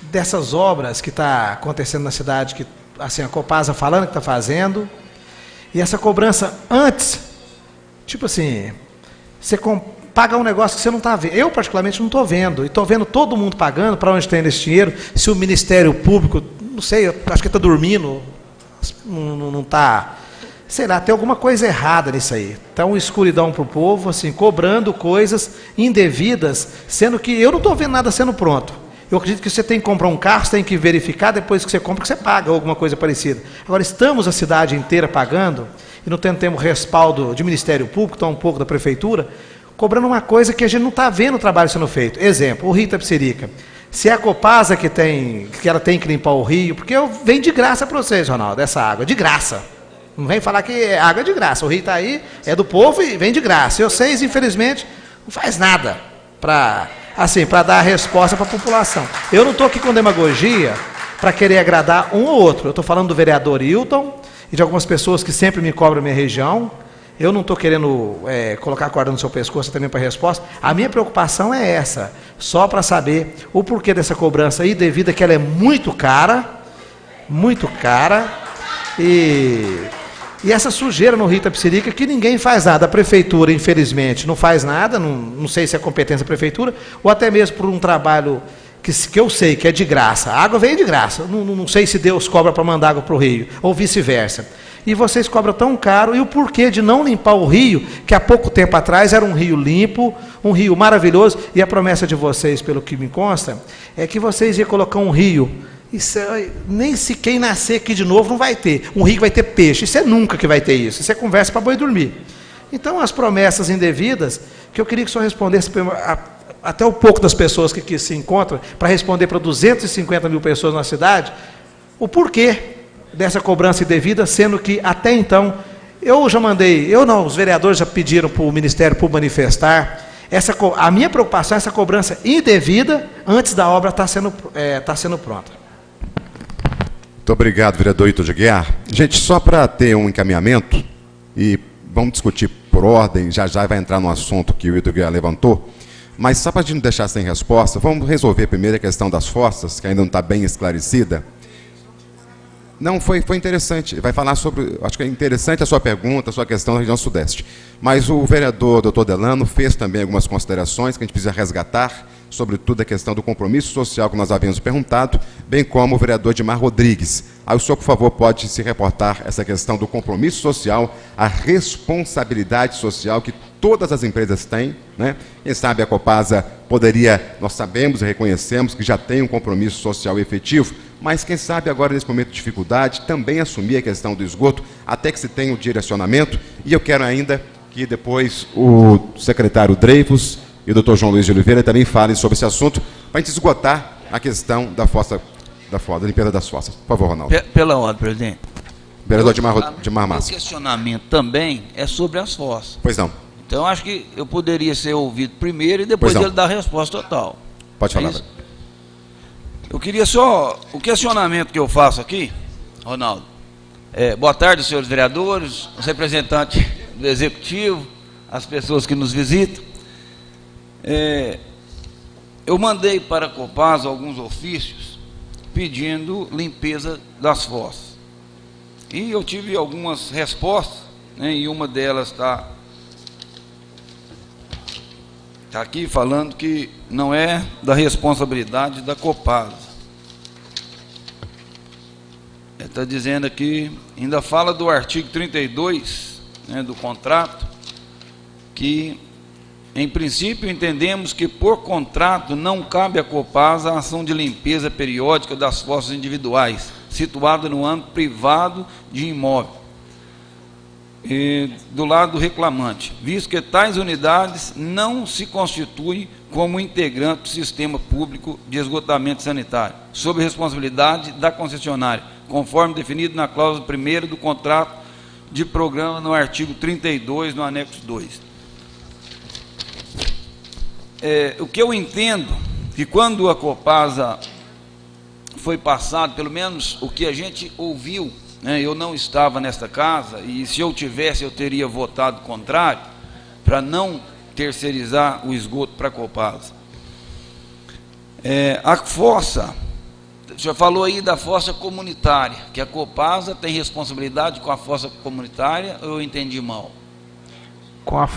dessas obras que está acontecendo na cidade, que assim, a Copasa falando que está fazendo, e essa cobrança antes, tipo assim, você paga um negócio que você não está vendo. Eu, particularmente, não estou vendo. E estou vendo todo mundo pagando, para onde tem esse dinheiro, se o Ministério Público, não sei, eu acho que está dormindo, não está sei lá, tem alguma coisa errada nisso aí. Tá uma escuridão para o povo, assim, cobrando coisas indevidas, sendo que eu não estou vendo nada sendo pronto. Eu acredito que você tem que comprar um carro, você tem que verificar, depois que você compra, que você paga, ou alguma coisa parecida. Agora, estamos a cidade inteira pagando, e não temos respaldo de Ministério Público, tão um pouco da Prefeitura, cobrando uma coisa que a gente não está vendo o trabalho sendo feito. Exemplo, o Rio Itapecerica. Se é a Copasa que ela tem que limpar o rio, porque vem de graça para vocês, Ronaldo, essa água, de graça. Não vem falar que é água de graça. O rio está aí, é do povo e vem de graça. E vocês, infelizmente, não faz nada para dar a resposta para a população. Eu não estou aqui com demagogia para querer agradar um ou outro. Eu estou falando do vereador Hilton e de algumas pessoas que sempre me cobram a minha região. Eu não estou querendo colocar a corda no seu pescoço também para a resposta. A minha preocupação é essa, só para saber o porquê dessa cobrança indevida, que ela é muito cara, e essa sujeira no Rio Itapecerica que ninguém faz nada. A Prefeitura, infelizmente, não faz nada, não sei se é competência da Prefeitura, ou até mesmo por um trabalho que eu sei que é de graça. A água vem de graça, não sei se Deus cobra para mandar água para o rio, ou vice-versa. E vocês cobram tão caro, e o porquê de não limpar o rio, que há pouco tempo atrás era um rio limpo, um rio maravilhoso, e a promessa de vocês, pelo que me consta, é que vocês iam colocar um rio, isso nem se quem nascer aqui de novo não vai ter, um rio que vai ter peixe, isso é nunca que vai ter isso é conversa para boi dormir. Então, as promessas indevidas, que eu queria que o senhor respondesse até um pouco das pessoas que aqui se encontram, para responder para 250 mil pessoas na cidade, o porquê dessa cobrança indevida, sendo que até então, os vereadores já pediram para o Ministério Público manifestar, a minha preocupação é essa cobrança indevida antes da obra estar sendo pronta. Muito obrigado, vereador Hilton de Aguiar. Gente, só para ter um encaminhamento, e vamos discutir por ordem, já vai entrar no assunto que o Hilton de Aguiar levantou, mas só para a gente não deixar sem resposta, vamos resolver primeiro a questão das fossas, que ainda não está bem esclarecida. Não, foi interessante. Vai falar sobre... Acho que é interessante a sua pergunta, a sua questão da região sudeste. Mas o vereador doutor Delano fez também algumas considerações que a gente precisa resgatar, sobretudo a questão do compromisso social que nós havíamos perguntado, bem como o vereador Edmar Rodrigues. Aí o senhor, por favor, pode se reportar essa questão do compromisso social, a responsabilidade social que todas as empresas têm, né? Quem sabe a Copasa poderia, nós sabemos e reconhecemos que já tem um compromisso social efetivo, mas quem sabe agora, nesse momento de dificuldade, também assumir a questão do esgoto, até que se tenha o direcionamento. E eu quero ainda que depois o secretário Dreyfus e o doutor João Luiz de Oliveira também falem sobre esse assunto, para a gente esgotar a questão da limpeza das fossas. Por favor, Ronaldo. Pela ordem, presidente. Vereador Dimar Massa. O questionamento também é sobre as fossas. Pois não. Então, acho que eu poderia ser ouvido primeiro e depois ele dar a resposta total. Pode falar. Eu queria só... O questionamento que eu faço aqui, Ronaldo, boa tarde, senhores vereadores, os representantes do Executivo, as pessoas que nos visitam. Eu mandei para a Copasa alguns ofícios pedindo limpeza das fossas. E eu tive algumas respostas, né, e uma delas está aqui falando que não é da responsabilidade da Copasa. Está dizendo aqui, ainda fala do artigo 32, né, do contrato, que, em princípio, entendemos que, por contrato, não cabe à Copasa a ação de limpeza periódica das fossas individuais, situada no âmbito privado de imóvel, do lado do reclamante, visto que tais unidades não se constituem como integrante do sistema público de esgotamento sanitário, sob responsabilidade da concessionária, conforme definido na cláusula 1ª do contrato de programa no artigo 32, no anexo 2. O que eu entendo, que quando a Copasa foi passado, pelo menos o que a gente ouviu, né, eu não estava nesta casa, e se eu tivesse, eu teria votado contrário, para não terceirizar o esgoto para a Copasa. A fossa, o senhor falou aí da fossa comunitária, que a Copasa tem responsabilidade com a fossa comunitária, ou eu entendi mal?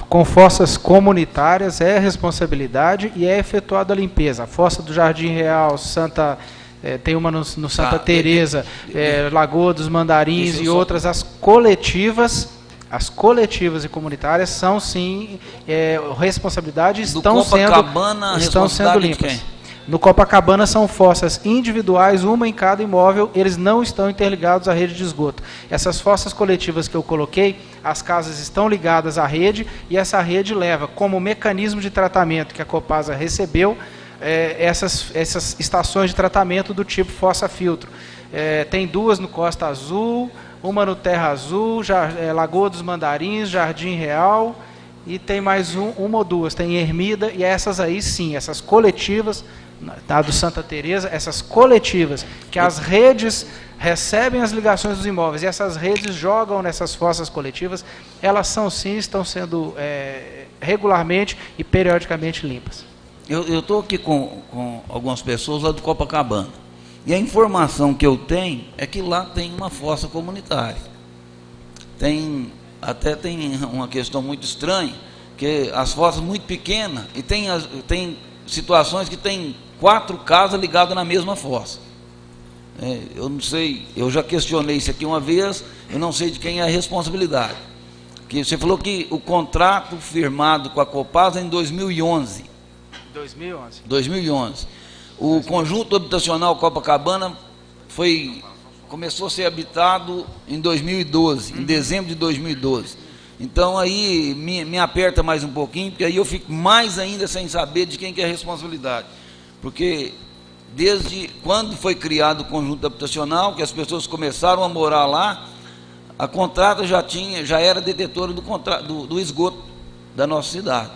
Com fossas comunitárias é responsabilidade e é efetuada a limpeza. A fossa do Jardim Real, Santa tem uma no Santa Teresa, Lagoa dos Mandarins e outras, as coletivas e comunitárias são sim responsabilidade, estão sendo limpas. No Copacabana são fossas individuais, uma em cada imóvel, eles não estão interligados à rede de esgoto. Essas fossas coletivas que eu coloquei, as casas estão ligadas à rede e essa rede leva como mecanismo de tratamento que a Copasa recebeu essas estações de tratamento do tipo fossa-filtro. Tem duas no Costa Azul, uma no Terra Azul, Lagoa dos Mandarins, Jardim Real, e tem mais uma ou duas, tem Ermida, e essas aí sim, essas coletivas, a do Santa Teresa, essas coletivas, que as redes recebem as ligações dos imóveis, e essas redes jogam nessas fossas coletivas, elas são sim, estão sendo regularmente e periodicamente limpas. Eu estou aqui com algumas pessoas lá do Copacabana, e a informação que eu tenho é que lá tem uma fossa comunitária. Até tem uma questão muito estranha, que as fossas muito pequenas, e tem situações que tem 4 casas ligadas na mesma fossa. Eu não sei, eu já questionei isso aqui uma vez, eu não sei de quem é a responsabilidade. Que você falou que o contrato firmado com a Copasa é em 2011. 2011. O conjunto habitacional Copacabana começou a ser habitado em 2012, em dezembro de 2012. Então aí me aperta mais um pouquinho, porque aí eu fico mais ainda sem saber de quem que é a responsabilidade. Porque desde quando foi criado o conjunto habitacional, que as pessoas começaram a morar lá, a Contrata já era detetora do esgoto da nossa cidade.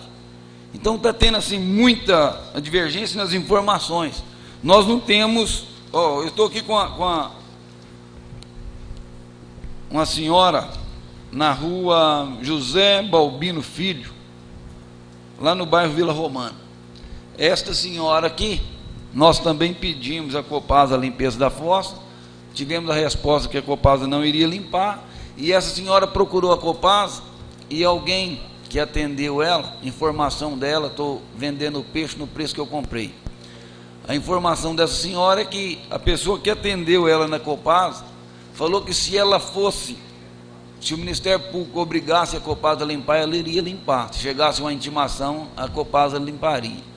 Então está tendo assim muita divergência nas informações. Nós não temos, eu estou aqui com uma senhora na rua José Balbino Filho, lá no bairro Vila Romana. Esta senhora aqui, nós também pedimos a Copasa a limpeza da fossa, tivemos a resposta que a Copasa não iria limpar, e essa senhora procurou a Copasa, e alguém que atendeu ela, informação dela, estou vendendo o peixe no preço que eu comprei. A informação dessa senhora é que a pessoa que atendeu ela na Copasa falou que se o Ministério Público obrigasse a Copasa a limpar, ela iria limpar. Se chegasse uma intimação, a Copasa limparia.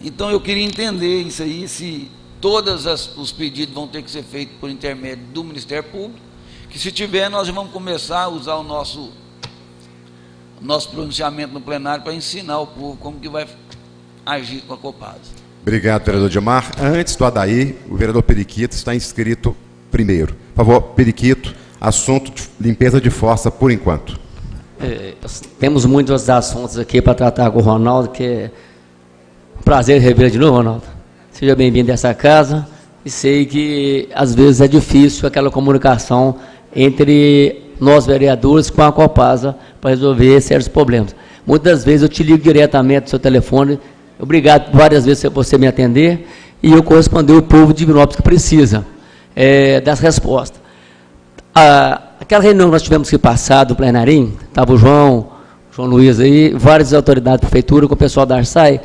Então eu queria entender isso aí, se todos os pedidos vão ter que ser feitos por intermédio do Ministério Público, que se tiver, nós já vamos começar a usar o nosso pronunciamento no plenário para ensinar o povo como que vai agir com a Copasa. Obrigado, vereador Dilmar. Antes do Adair, o vereador Periquito está inscrito primeiro. Por favor, Periquito, assunto de limpeza de fossa por enquanto. Temos muitos assuntos aqui para tratar com o Ronaldo, que é um prazer revê-lo de novo, Ronaldo. Seja bem-vindo a essa casa, e sei que às vezes é difícil aquela comunicação entre nós vereadores com a Copasa para resolver certos problemas. Muitas vezes eu te ligo diretamente do seu telefone, obrigado várias vezes por você me atender, e eu corresponder o povo de Divinópolis que precisa das respostas. Aquela reunião que nós tivemos que passar do plenarinho, estava o João Luiz aí, várias autoridades da prefeitura, com o pessoal da Arsai.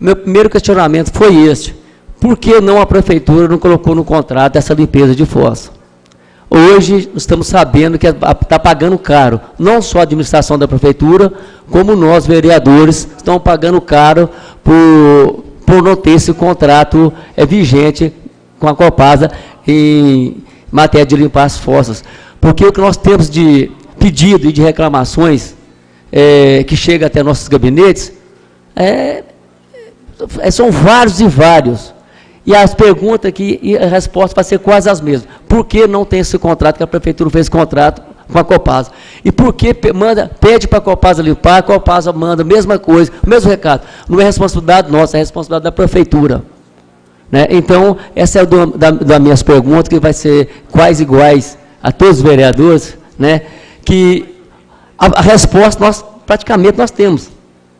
Meu primeiro questionamento foi este: por que não a prefeitura não colocou no contrato essa limpeza de fossa? Hoje, nós estamos sabendo que está pagando caro, não só a administração da prefeitura, como nós, vereadores, estamos pagando caro por não ter esse contrato vigente com a Copasa em matéria de limpar as fossas. Porque o que nós temos de pedido e de reclamações que chega até nossos gabinetes, são vários e vários. E as perguntas aqui, e a resposta vai ser quase as mesmas. Por que não tem esse contrato, que a prefeitura fez contrato com a Copasa? E por que pede para a Copasa limpar, a Copasa manda a mesma coisa, o mesmo recado? Não é responsabilidade nossa, é responsabilidade da prefeitura. Né? Então, essa é das minhas perguntas, que vai ser quase iguais a todos os vereadores, né? Que a resposta praticamente nós temos.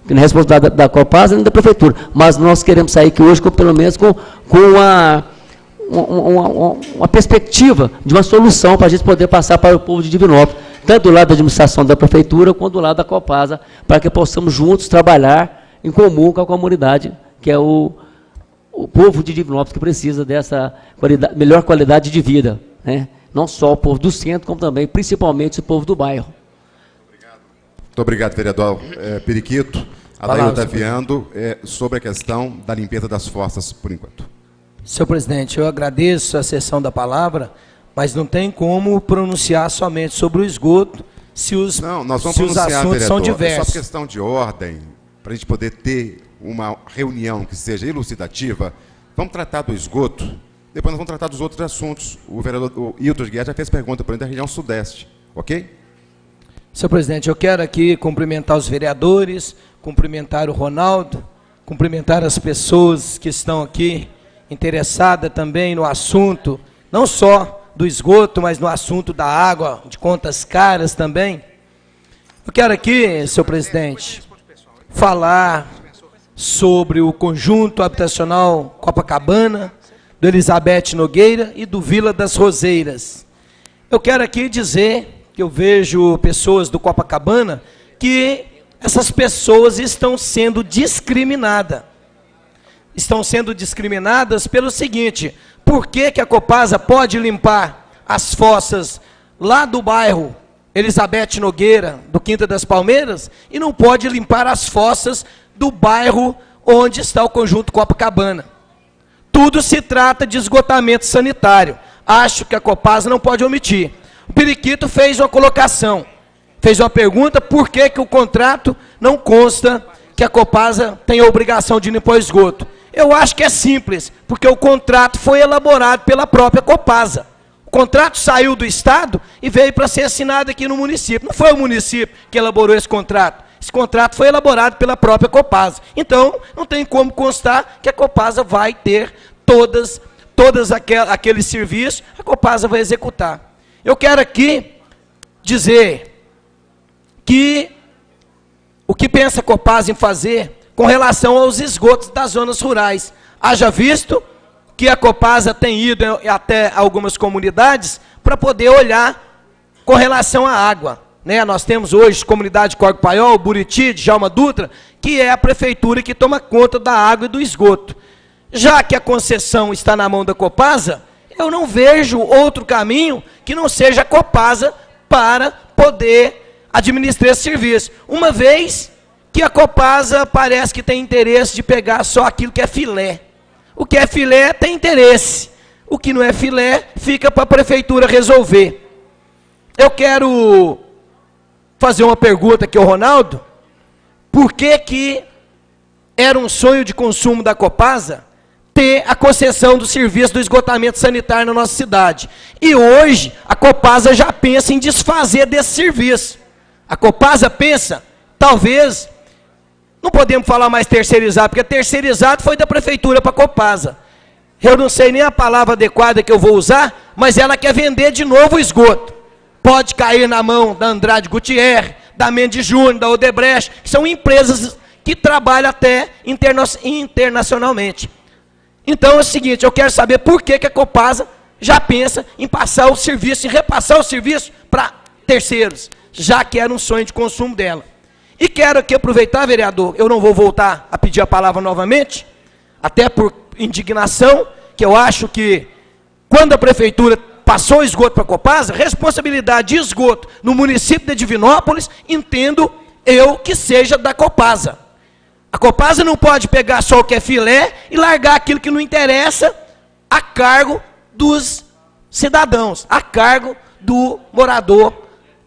Que não é responsabilidade da Copasa nem da prefeitura, mas nós queremos sair aqui hoje pelo menos com uma perspectiva de uma solução para a gente poder passar para o povo de Divinópolis, tanto do lado da administração da prefeitura, quanto do lado da Copasa, para que possamos juntos trabalhar em comum com a comunidade, que é o o povo de Divinópolis que precisa dessa melhor qualidade de vida, né? Não só o povo do centro, como também, principalmente, o povo do bairro. Muito obrigado, vereador Periquito. Adaildo Taviando, sobre a questão da limpeza das fossas, por enquanto. Senhor presidente, eu agradeço a cessão da palavra, mas não tem como pronunciar somente sobre o esgoto, se os, não, nós vamos se os pronunciar, assuntos vereador, são diversos. É só questão de ordem, para a gente poder ter uma reunião que seja elucidativa. Vamos tratar do esgoto, depois nós vamos tratar dos outros assuntos. O vereador Hilton Guiar já fez pergunta para ele da região sudeste, ok? Senhor presidente, eu quero aqui cumprimentar os vereadores, cumprimentar o Ronaldo, cumprimentar as pessoas que estão aqui interessadas também no assunto, não só do esgoto, mas no assunto da água, de contas caras também. Eu quero aqui, senhor presidente, falar sobre o conjunto habitacional Copacabana, do Elizabeth Nogueira e do Vila das Roseiras. Eu quero aqui dizer que eu vejo pessoas do Copacabana que essas pessoas estão sendo discriminadas. Estão sendo discriminadas pelo seguinte: por que que a Copasa pode limpar as fossas lá do bairro Elizabeth Nogueira, do Quinta das Palmeiras, e não pode limpar as fossas do bairro onde está o conjunto Copacabana? Tudo se trata de esgotamento sanitário. Acho que a Copasa não pode omitir. O Periquito fez uma colocação, fez uma pergunta: por que que o contrato não consta que a Copasa tem a obrigação de limpar o esgoto? Eu acho que é simples, porque o contrato foi elaborado pela própria Copasa. O contrato saiu do Estado e veio para ser assinado aqui no município. Não foi o município que elaborou esse contrato. Esse contrato foi elaborado pela própria Copasa. Então, não tem como constar que a Copasa vai ter todos aqueles serviços, a Copasa vai executar. Eu quero aqui dizer que o que pensa a Copasa em fazer com relação aos esgotos das zonas rurais. Haja visto que a Copasa tem ido até algumas comunidades para poder olhar com relação à água. Né? Nós temos hoje comunidade de Córrego Paiol, Buriti, Djalma Dutra, que é a prefeitura que toma conta da água e do esgoto. Já que a concessão está na mão da Copasa, eu não vejo outro caminho que não seja a Copasa para poder administrar esse serviço. Uma vez que a Copasa parece que tem interesse de pegar só aquilo que é filé. O que é filé tem interesse. O que não é filé fica para a prefeitura resolver. Eu quero fazer uma pergunta aqui ao Ronaldo. Por que que era um sonho de consumo da Copasa ter a concessão do serviço do esgotamento sanitário na nossa cidade? E hoje a Copasa já pensa em desfazer desse serviço. A Copasa pensa, talvez, não podemos falar mais terceirizado, porque terceirizado foi da prefeitura para a Copasa. Eu não sei nem a palavra adequada que eu vou usar, mas ela quer vender de novo o esgoto. Pode cair na mão da Andrade Gutierrez, da Mendes Júnior, da Odebrecht, que são empresas que trabalham até internacionalmente. Então é o seguinte, eu quero saber por que que a Copasa já pensa em passar o serviço, em repassar o serviço para terceiros, já que era um sonho de consumo dela. E quero aqui aproveitar, vereador, eu não vou voltar a pedir a palavra novamente, até por indignação, que eu acho que quando a prefeitura passou o esgoto para a Copasa, responsabilidade de esgoto no município de Divinópolis, entendo eu que seja da Copasa. A Copasa não pode pegar só o que é filé e largar aquilo que não interessa a cargo dos cidadãos, a cargo do morador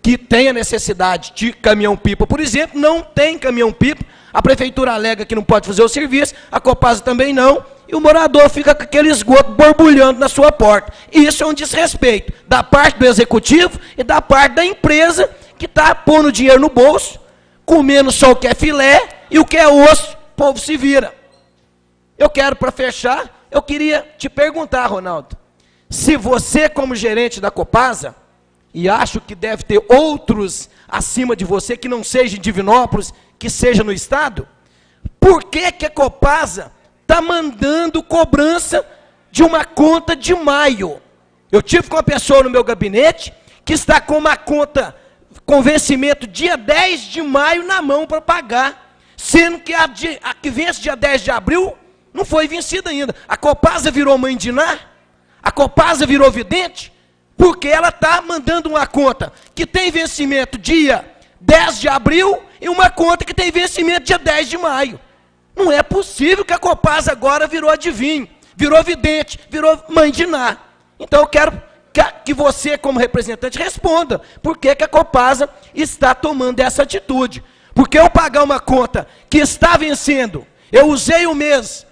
que tem a necessidade de caminhão-pipa, por exemplo. Não tem caminhão-pipa, a prefeitura alega que não pode fazer o serviço, a Copasa também não, e o morador fica com aquele esgoto borbulhando na sua porta. Isso é um desrespeito da parte do executivo e da parte da empresa que está pondo dinheiro no bolso, comendo só o que é filé e o que é osso, o povo se vira. Eu quero, para fechar, eu queria te perguntar, Ronaldo, se você, como gerente da Copasa, e acho que deve ter outros acima de você, que não seja em Divinópolis, que seja no Estado, por que que a Copasa está mandando cobrança de uma conta de maio? Eu tive com uma pessoa no meu gabinete que está com uma conta com vencimento dia 10 de maio na mão para pagar, sendo que a que vence dia 10 de abril Não foi vencida ainda. A Copasa virou mãe de Ná, a Copasa virou vidente, porque ela está mandando uma conta que tem vencimento dia 10 de abril e uma conta que tem vencimento dia 10 de maio. Não é possível que a Copasa agora virou adivinho, virou vidente, virou mãe de Ná. Então eu quero que você, como representante, responda por que a Copasa está tomando essa atitude. Porque eu pagar uma conta que está vencendo, eu usei o mês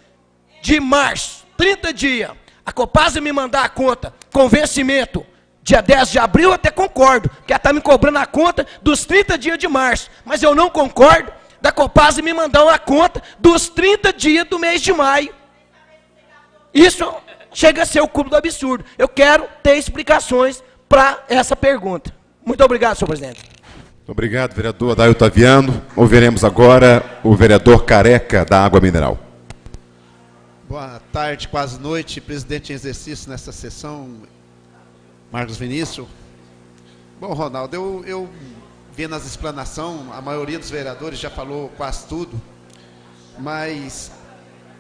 de março, 30 dias, a Copasa me mandar a conta com vencimento dia 10 de abril, eu até concordo, que ela está me cobrando a conta dos 30 dias de março, mas eu não concordo da Copasa me mandar uma conta dos 30 dias do mês de maio. Isso chega a ser o cúmulo do absurdo. Eu quero ter explicações para essa pergunta. Muito obrigado, senhor presidente. Muito obrigado, vereador Adair Otaviano. Ouviremos agora o vereador Careca, da Água Mineral. Boa tarde, quase noite, presidente em exercício nessa sessão, Marcos Vinícius. Bom, Ronaldo, eu vendo as explanações, a maioria dos vereadores já falou quase tudo, mas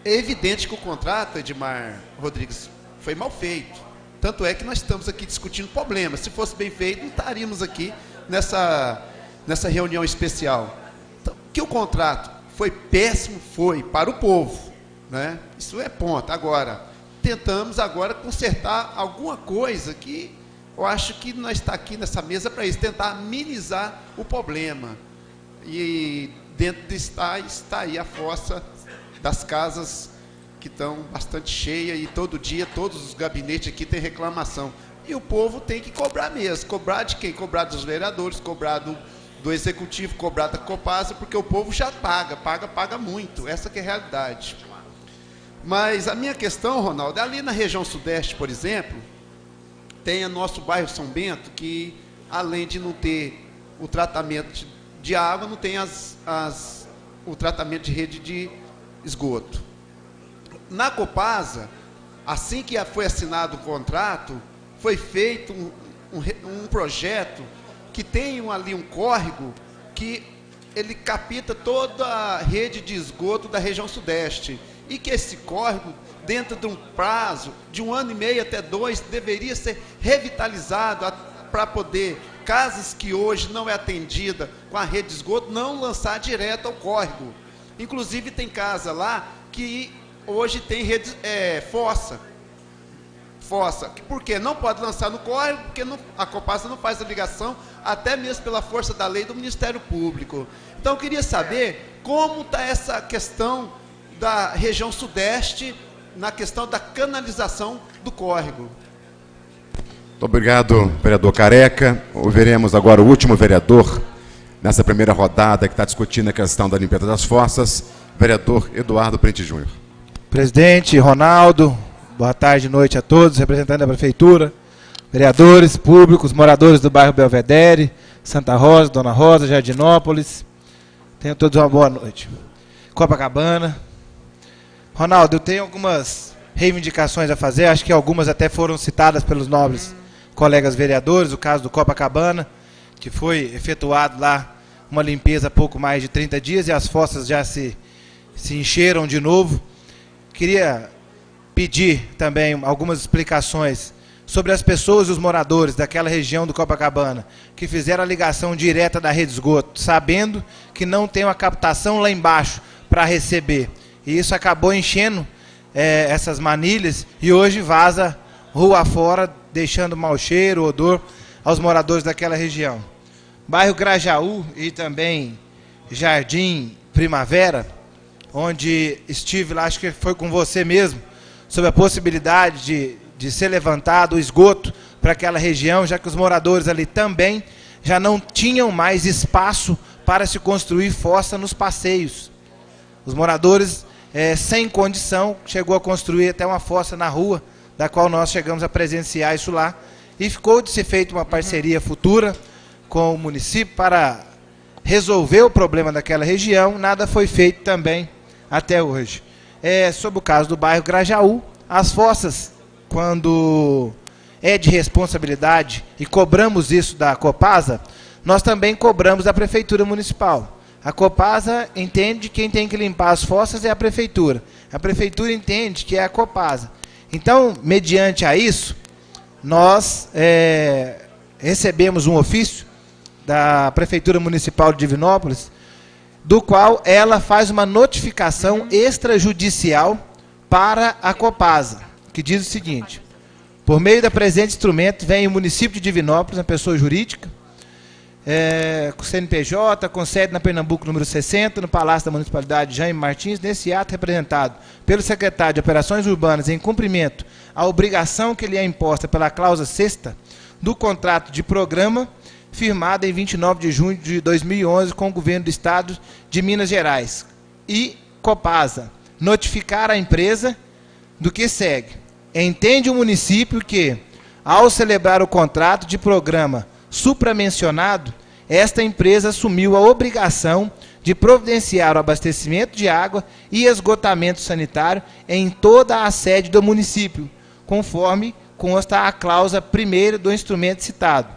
é evidente que o contrato, Edmar Rodrigues, foi mal feito. Tanto é que nós estamos aqui discutindo problemas. Se fosse bem feito, não estaríamos aqui nessa reunião especial. Então, que o contrato foi péssimo, foi para o povo, né? Isso é ponto. Agora, tentamos agora consertar alguma coisa que eu acho que nós está aqui nessa mesa para isso, tentar minimizar o problema. E dentro está aí a fossa das casas que estão bastante cheias e todo dia, todos os gabinetes aqui têm reclamação. E o povo tem que cobrar mesmo. Cobrar de quem? Cobrar dos vereadores, cobrar do executivo, cobrar da Copasa, porque o povo já paga muito. Essa que é a realidade. Mas a minha questão, Ronaldo, é ali na região sudeste, por exemplo, tem o nosso bairro São Bento, que além de não ter o tratamento de água, não tem o tratamento de rede de esgoto. Na Copasa, assim que foi assinado o contrato, foi feito um projeto que tem ali um córrego que ele capta toda a rede de esgoto da região sudeste. E que esse córrego, dentro de um prazo de 1 ano e meio até 2, deveria ser revitalizado para poder, casas que hoje não é atendida com a rede de esgoto, não lançar direto ao córrego. Inclusive tem casa lá que hoje tem rede, fossa. Por quê? Não pode lançar no córrego, porque a Copasa não faz a ligação, até mesmo pela força da lei do Ministério Público. Então eu queria saber como está essa questão da região sudeste na questão da canalização do córrego. Muito obrigado, vereador Careca. Ouviremos agora o último vereador nessa primeira rodada que está discutindo a questão da limpeza das fossas, vereador Eduardo Prente Júnior. Presidente, Ronaldo, boa tarde e noite a todos, representantes da Prefeitura, vereadores, públicos, moradores do bairro Belvedere, Santa Rosa, Dona Rosa, Jardinópolis. Tenham todos uma boa noite. Copacabana. Ronaldo, eu tenho algumas reivindicações a fazer, acho que algumas até foram citadas pelos nobres colegas vereadores, o caso do Copacabana, que foi efetuado lá uma limpeza há pouco mais de 30 dias e as fossas já se encheram de novo. Queria pedir também algumas explicações sobre as pessoas e os moradores daquela região do Copacabana que fizeram a ligação direta da rede de esgoto, sabendo que não tem uma captação lá embaixo para receber. E isso acabou enchendo essas manilhas e hoje vaza rua fora, deixando mau cheiro, odor aos moradores daquela região. Bairro Grajaú e também Jardim Primavera, onde estive lá, acho que foi com você mesmo, sobre a possibilidade de ser levantado o esgoto para aquela região, já que os moradores ali também já não tinham mais espaço para se construir fossa nos passeios. Os moradores, sem condição, chegou a construir até uma fossa na rua, da qual nós chegamos a presenciar isso lá, e ficou de ser feita uma parceria futura com o município para resolver o problema daquela região. Nada foi feito também até hoje. Sobre o caso do bairro Grajaú, as fossas, quando é de responsabilidade, e cobramos isso da Copasa, nós também cobramos da Prefeitura Municipal. A Copasa entende que quem tem que limpar as fossas é a prefeitura. A prefeitura entende que é a Copasa. Então, mediante a isso, nós recebemos um ofício da Prefeitura Municipal de Divinópolis, do qual ela faz uma notificação extrajudicial para a Copasa, que diz o seguinte: por meio da presente instrumento, vem o município de Divinópolis, uma pessoa jurídica, com CNPJ, com sede na Pernambuco número 60, no Palácio da Municipalidade Jaime Martins, nesse ato representado pelo secretário de Operações Urbanas em cumprimento à obrigação que lhe é imposta pela cláusula 6ª do contrato de programa firmado em 29 de junho de 2011 com o governo do Estado de Minas Gerais. E Copasa notificar a empresa do que segue. Entende o município que, ao celebrar o contrato de programa supramencionado, esta empresa assumiu a obrigação de providenciar o abastecimento de água e esgotamento sanitário em toda a sede do município, conforme consta a cláusula 1ª do instrumento citado.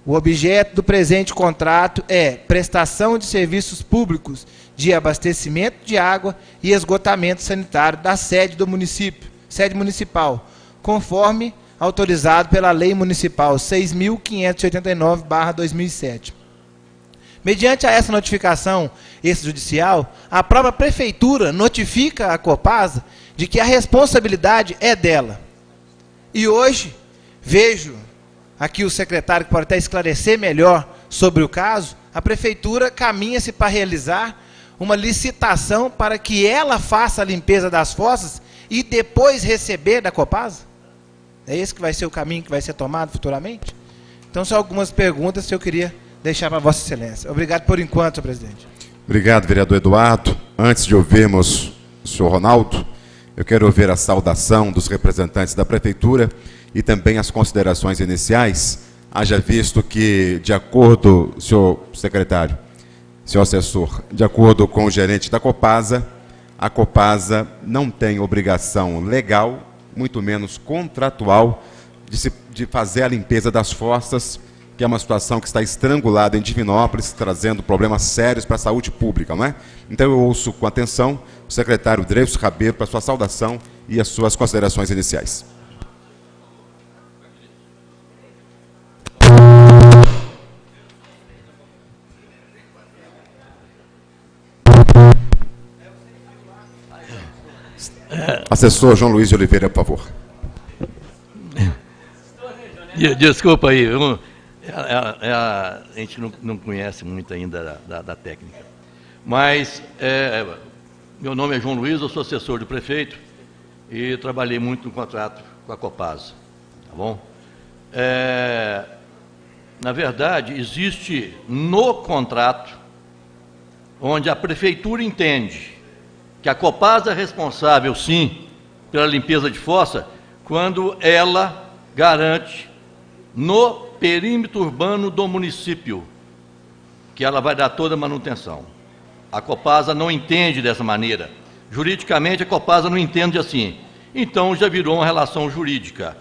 O objeto do presente contrato é prestação de serviços públicos de abastecimento de água e esgotamento sanitário da sede do município, sede municipal, conforme autorizado pela Lei Municipal 6.589/2007. Mediante a essa notificação extrajudicial, a própria Prefeitura notifica a Copasa de que a responsabilidade é dela. E hoje, vejo aqui o secretário que pode até esclarecer melhor sobre o caso, a Prefeitura caminha-se para realizar uma licitação para que ela faça a limpeza das fossas e depois receber da Copasa? É esse que vai ser o caminho que vai ser tomado futuramente? Então, são algumas perguntas que eu queria deixar para Vossa Excelência. Obrigado por enquanto, senhor presidente. Obrigado, vereador Eduardo. Antes de ouvirmos o senhor Ronaldo, eu quero ouvir a saudação dos representantes da Prefeitura e também as considerações iniciais, haja visto que, de acordo, senhor secretário, senhor assessor, de acordo com o gerente da Copasa, a Copasa não tem obrigação legal, muito menos contratual, de fazer a limpeza das fossas, que é uma situação que está estrangulada em Divinópolis, trazendo problemas sérios para a saúde pública, não é? Então eu ouço com atenção o secretário Dreyfus Rabelo para a sua saudação e as suas considerações iniciais. Assessor João Luiz de Oliveira, por favor. Desculpa aí, a gente não conhece muito ainda da técnica. Mas meu nome é João Luiz, eu sou assessor do prefeito e trabalhei muito no contrato com a Copasa. Tá bom? Na verdade, existe no contrato, onde a prefeitura entende que a Copasa é responsável, sim, pela limpeza de fossa, quando ela garante no perímetro urbano do município que ela vai dar toda a manutenção. A Copasa não entende dessa maneira. Juridicamente, a Copasa não entende assim. Então, já virou uma relação jurídica,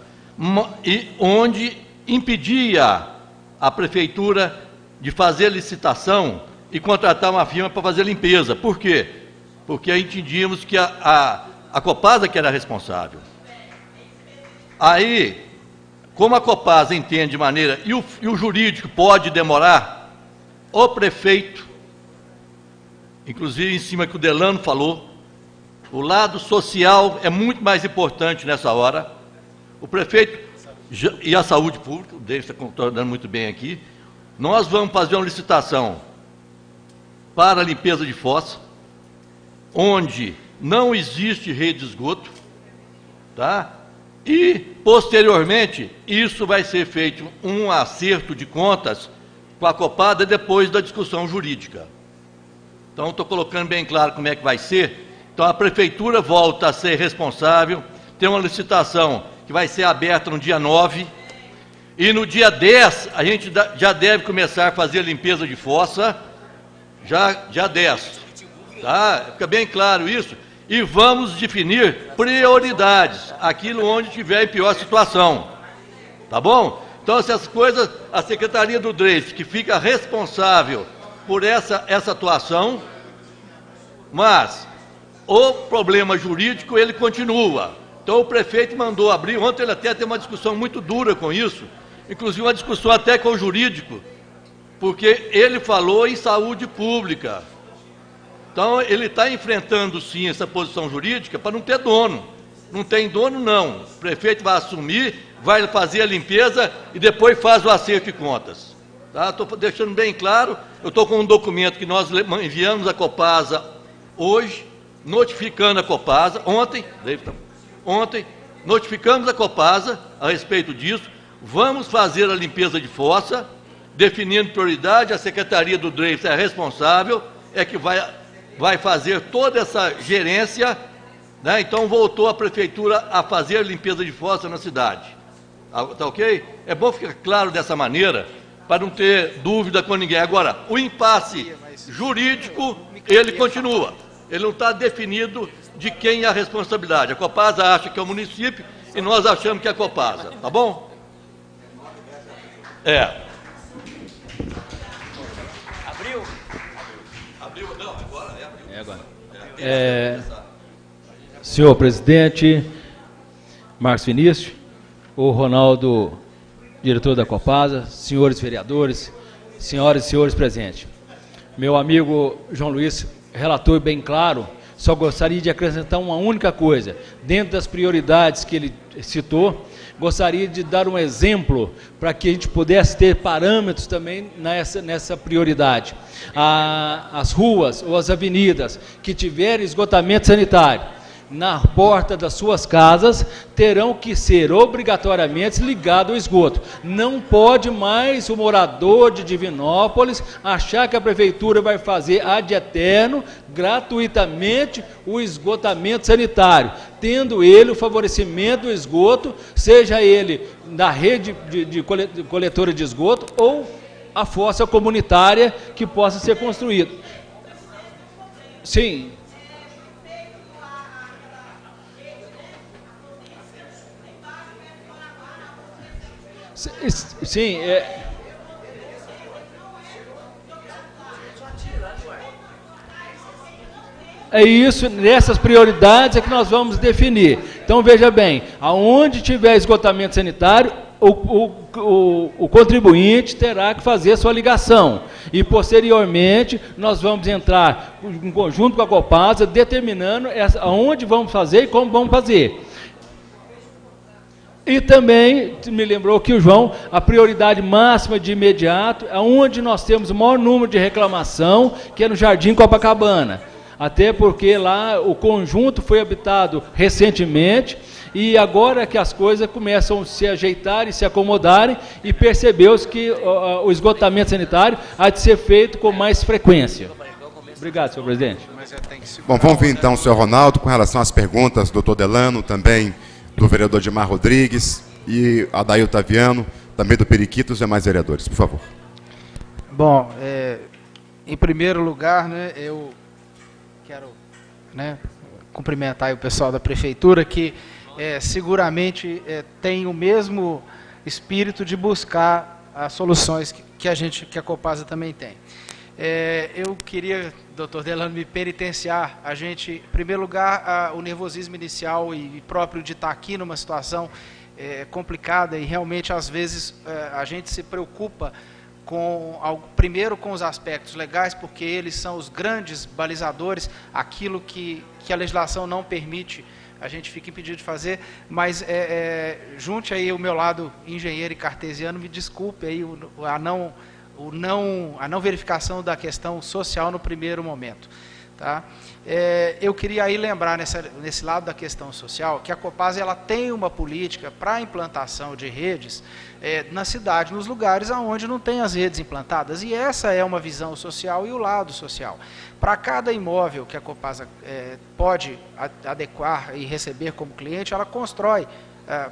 e onde impedia a prefeitura de fazer licitação e contratar uma firma para fazer limpeza. Por quê? Porque entendíamos que a Copasa que era responsável. Aí, como a Copasa entende de maneira, e o jurídico pode demorar, o prefeito, inclusive em cima que o Delano falou, o lado social é muito mais importante nessa hora. O prefeito e a saúde pública, o David está concordando muito bem aqui, nós vamos fazer uma licitação para a limpeza de fossa, onde não existe rede de esgoto, tá? E, posteriormente, isso vai ser feito um acerto de contas com a Copasa depois da discussão jurídica. Então, estou colocando bem claro como é que vai ser. Então, a prefeitura volta a ser responsável, tem uma licitação que vai ser aberta no dia 9, e no dia 10, a gente já deve começar a fazer a limpeza de fossa, já 10. Tá? Fica bem claro isso. E vamos definir prioridades, aquilo onde tiver em pior situação. Tá bom? Então, essas coisas, a Secretaria do Dreyfus, que fica responsável por essa atuação, mas o problema jurídico, ele continua. Então, o prefeito mandou abrir, ontem ele até teve uma discussão muito dura com isso, inclusive uma discussão até com o jurídico, porque ele falou em saúde pública. Então, ele está enfrentando, sim, essa posição jurídica para não ter dono. Não tem dono, não. O prefeito vai assumir, vai fazer a limpeza e depois faz o acerto de contas. Tá? Estou deixando bem claro, eu estou com um documento que nós enviamos à Copasa hoje, notificando a Copasa, ontem, notificamos a Copasa a respeito disso, vamos fazer a limpeza de fossa, definindo prioridade, a Secretaria do DREIF é responsável, é que vai fazer toda essa gerência, né? Então voltou a Prefeitura a fazer a limpeza de fossa na cidade. Tá ok? É bom ficar claro dessa maneira, para não ter dúvida com ninguém. Agora, o impasse jurídico, ele continua. Ele não está definido de quem é a responsabilidade. A Copasa acha que é o município e nós achamos que é a Copasa. Tá bom? Abriu? Não, agora é abriu. Senhor presidente, Marcos Vinícius, o Ronaldo, diretor da Copasa, senhores vereadores, senhoras e senhores presentes. Meu amigo João Luiz relatou bem claro, só gostaria de acrescentar uma única coisa. Dentro das prioridades que ele citou, gostaria de dar um exemplo para que a gente pudesse ter parâmetros também nessa prioridade. As ruas ou as avenidas que tiverem esgotamento sanitário na porta das suas casas, terão que ser obrigatoriamente ligados ao esgoto. Não pode mais o morador de Divinópolis achar que a prefeitura vai fazer ad eterno, gratuitamente, o esgotamento sanitário, tendo ele o favorecimento do esgoto, seja ele na rede de coletora de esgoto ou a fossa comunitária que possa ser construída. Sim. Sim, é isso, nessas prioridades é que nós vamos definir. Então, veja bem, aonde tiver esgotamento sanitário, o contribuinte terá que fazer a sua ligação. E, posteriormente, nós vamos entrar em conjunto com a Copasa, determinando aonde vamos fazer e como vamos fazer. E também, me lembrou que o João, a prioridade máxima de imediato, é onde nós temos o maior número de reclamação, que é no Jardim Copacabana. Até porque lá o conjunto foi habitado recentemente, e agora que as coisas começam a se ajeitar e se acomodarem, e percebeu-se que o esgotamento sanitário há de ser feito com mais frequência. Obrigado, senhor presidente. Bom, vamos ver então, senhor Ronaldo, com relação às perguntas do doutor Delano, também do vereador Dimar Rodrigues e Adair Otaviano, também do Periquito e os demais vereadores, por favor. Bom, em primeiro lugar, né, eu quero, né, cumprimentar o pessoal da prefeitura que seguramente tem o mesmo espírito de buscar as soluções que a Copasa também tem. Eu queria, doutor Delano, me penitenciar, a gente, em primeiro lugar, o nervosismo inicial e próprio de estar aqui numa situação complicada, e realmente, às vezes, a gente se preocupa primeiro com os aspectos legais, porque eles são os grandes balizadores, aquilo que a legislação não permite, a gente fica impedido de fazer, mas junte aí o meu lado engenheiro e cartesiano, me desculpe aí a não verificação da questão social no primeiro momento. Tá? Eu queria aí lembrar nesse lado da questão social que a Copasa ela tem uma política para a implantação de redes na cidade, nos lugares onde não tem as redes implantadas, e essa é uma visão social e o lado social. Para cada imóvel que a Copasa pode adequar e receber como cliente, ela constrói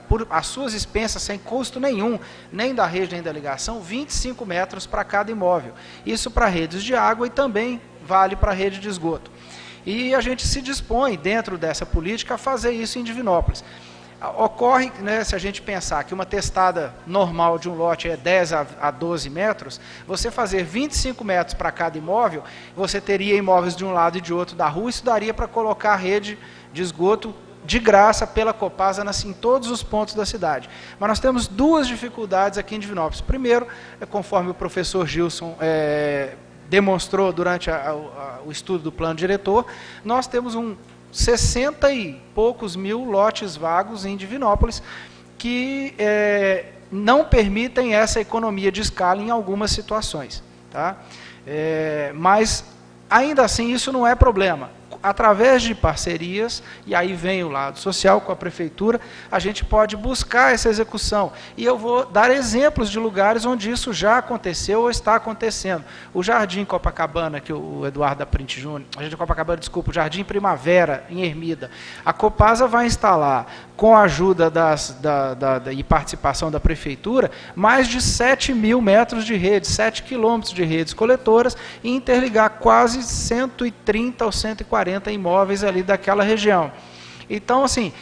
por as suas expensas, sem custo nenhum, nem da rede nem da ligação, 25 metros para cada imóvel. Isso para redes de água e também vale para a rede de esgoto. E a gente se dispõe, dentro dessa política, a fazer isso em Divinópolis. Ocorre, né, se a gente pensar que uma testada normal de um lote é 10 a 12 metros, você fazer 25 metros para cada imóvel, você teria imóveis de um lado e de outro da rua, isso daria para colocar a rede de esgoto de graça pela Copasa em todos os pontos da cidade. Mas nós temos duas dificuldades aqui em Divinópolis. Primeiro, conforme o professor Gilson demonstrou durante o estudo do plano diretor, nós temos 60 e poucos mil lotes vagos em Divinópolis que não permitem essa economia de escala em algumas situações. Tá? Mas, ainda assim, isso não é problema. Através de parcerias, e aí vem o lado social com a prefeitura, a gente pode buscar essa execução. E eu vou dar exemplos de lugares onde isso já aconteceu ou está acontecendo. O Jardim Copacabana, que o Eduardo da Print Júnior, o Jardim Primavera, em Ermida, a Copasa vai instalar, com a ajuda e participação da prefeitura, mais de 7 mil metros de rede, 7 quilômetros de redes coletoras, e interligar quase 130 ou 140 imóveis ali daquela região. Então, assim,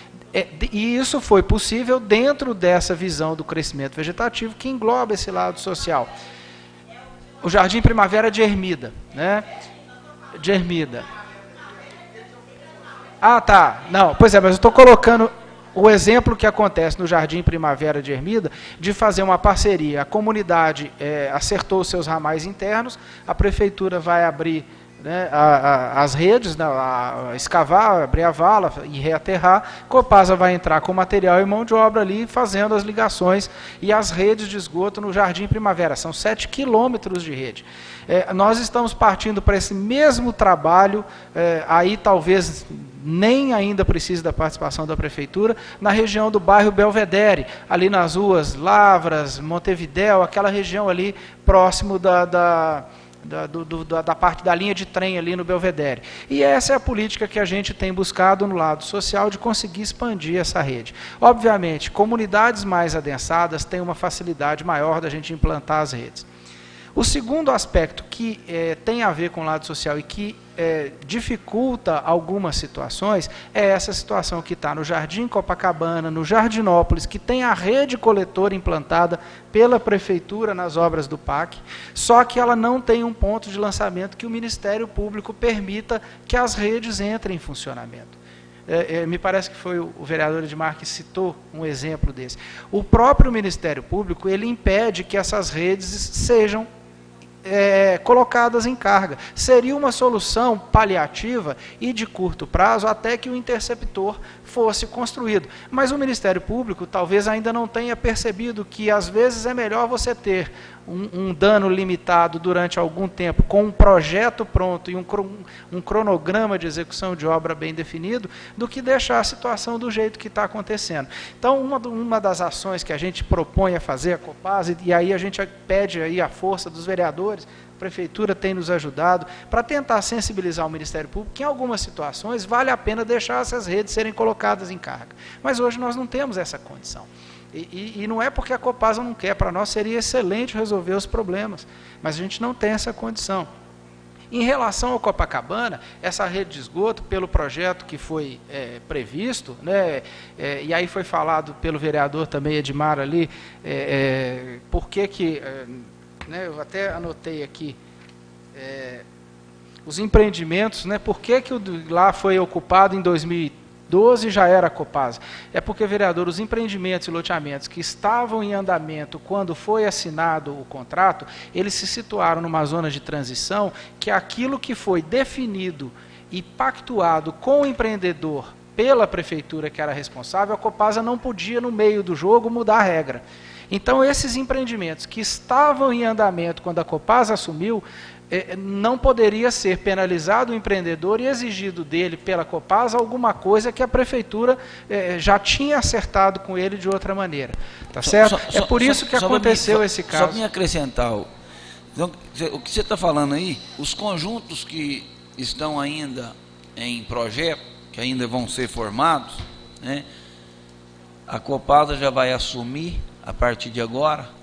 e isso foi possível dentro dessa visão do crescimento vegetativo que engloba esse lado social. O Jardim Primavera de Ermida, né? De Ermida. Ah, tá. Não, pois é, mas eu estou colocando o exemplo que acontece no Jardim Primavera de Ermida, de fazer uma parceria. A comunidade acertou os seus ramais internos, a prefeitura vai abrir, né, as redes, né, escavar, abrir a vala e reaterrar. Copasa vai entrar com material e mão de obra ali, fazendo as ligações e as redes de esgoto no Jardim Primavera. São 7 quilômetros de rede. Nós estamos partindo para esse mesmo trabalho, aí talvez nem ainda precise da participação da prefeitura, na região do bairro Belvedere, ali nas ruas Lavras, Montevidéu, aquela região ali próximo da parte da linha de trem ali no Belvedere. E essa é a política que a gente tem buscado no lado social, de conseguir expandir essa rede. Obviamente, comunidades mais adensadas têm uma facilidade maior da gente implantar as redes. O segundo aspecto que tem a ver com o lado social e que dificulta algumas situações é essa situação que está no Jardim Copacabana, no Jardinópolis, que tem a rede coletora implantada pela prefeitura nas obras do PAC, só que ela não tem um ponto de lançamento que o Ministério Público permita que as redes entrem em funcionamento. Me parece que foi o vereador Edmar que citou um exemplo desse. O próprio Ministério Público, ele impede que essas redes sejam colocadas em carga. Seria uma solução paliativa e de curto prazo até que o interceptor fosse construído. Mas o Ministério Público talvez ainda não tenha percebido que às vezes é melhor você ter um dano limitado durante algum tempo, com um projeto pronto e um cronograma de execução de obra bem definido, do que deixar a situação do jeito que está acontecendo. Então, uma das ações que a gente propõe a fazer, a Copasa, e aí a gente pede aí a força dos vereadores, a prefeitura tem nos ajudado, para tentar sensibilizar o Ministério Público que em algumas situações vale a pena deixar essas redes serem colocadas em carga. Mas hoje nós não temos essa condição. E não é porque a Copasa não quer, para nós seria excelente resolver os problemas, mas a gente não tem essa condição. Em relação ao Copacabana, essa rede de esgoto, pelo projeto que foi previsto, né, e aí foi falado pelo vereador também, Edmar, ali, por que né, eu até anotei aqui, os empreendimentos, né, por que lá foi ocupado em 2012 já era a Copasa? É porque, vereador, os empreendimentos e loteamentos que estavam em andamento quando foi assinado o contrato, eles se situaram numa zona de transição que aquilo que foi definido e pactuado com o empreendedor pela prefeitura que era responsável, a Copasa não podia, no meio do jogo, mudar a regra. Então, esses empreendimentos que estavam em andamento quando a Copasa assumiu, não poderia ser penalizado o empreendedor e exigido dele, pela Copasa, alguma coisa que a prefeitura já tinha acertado com ele de outra maneira. Tá certo? É por isso que aconteceu esse caso. Só para me acrescentar, então, o que você está falando aí, os conjuntos que estão ainda em projeto, que ainda vão ser formados, né, a Copasa já vai assumir a partir de agora.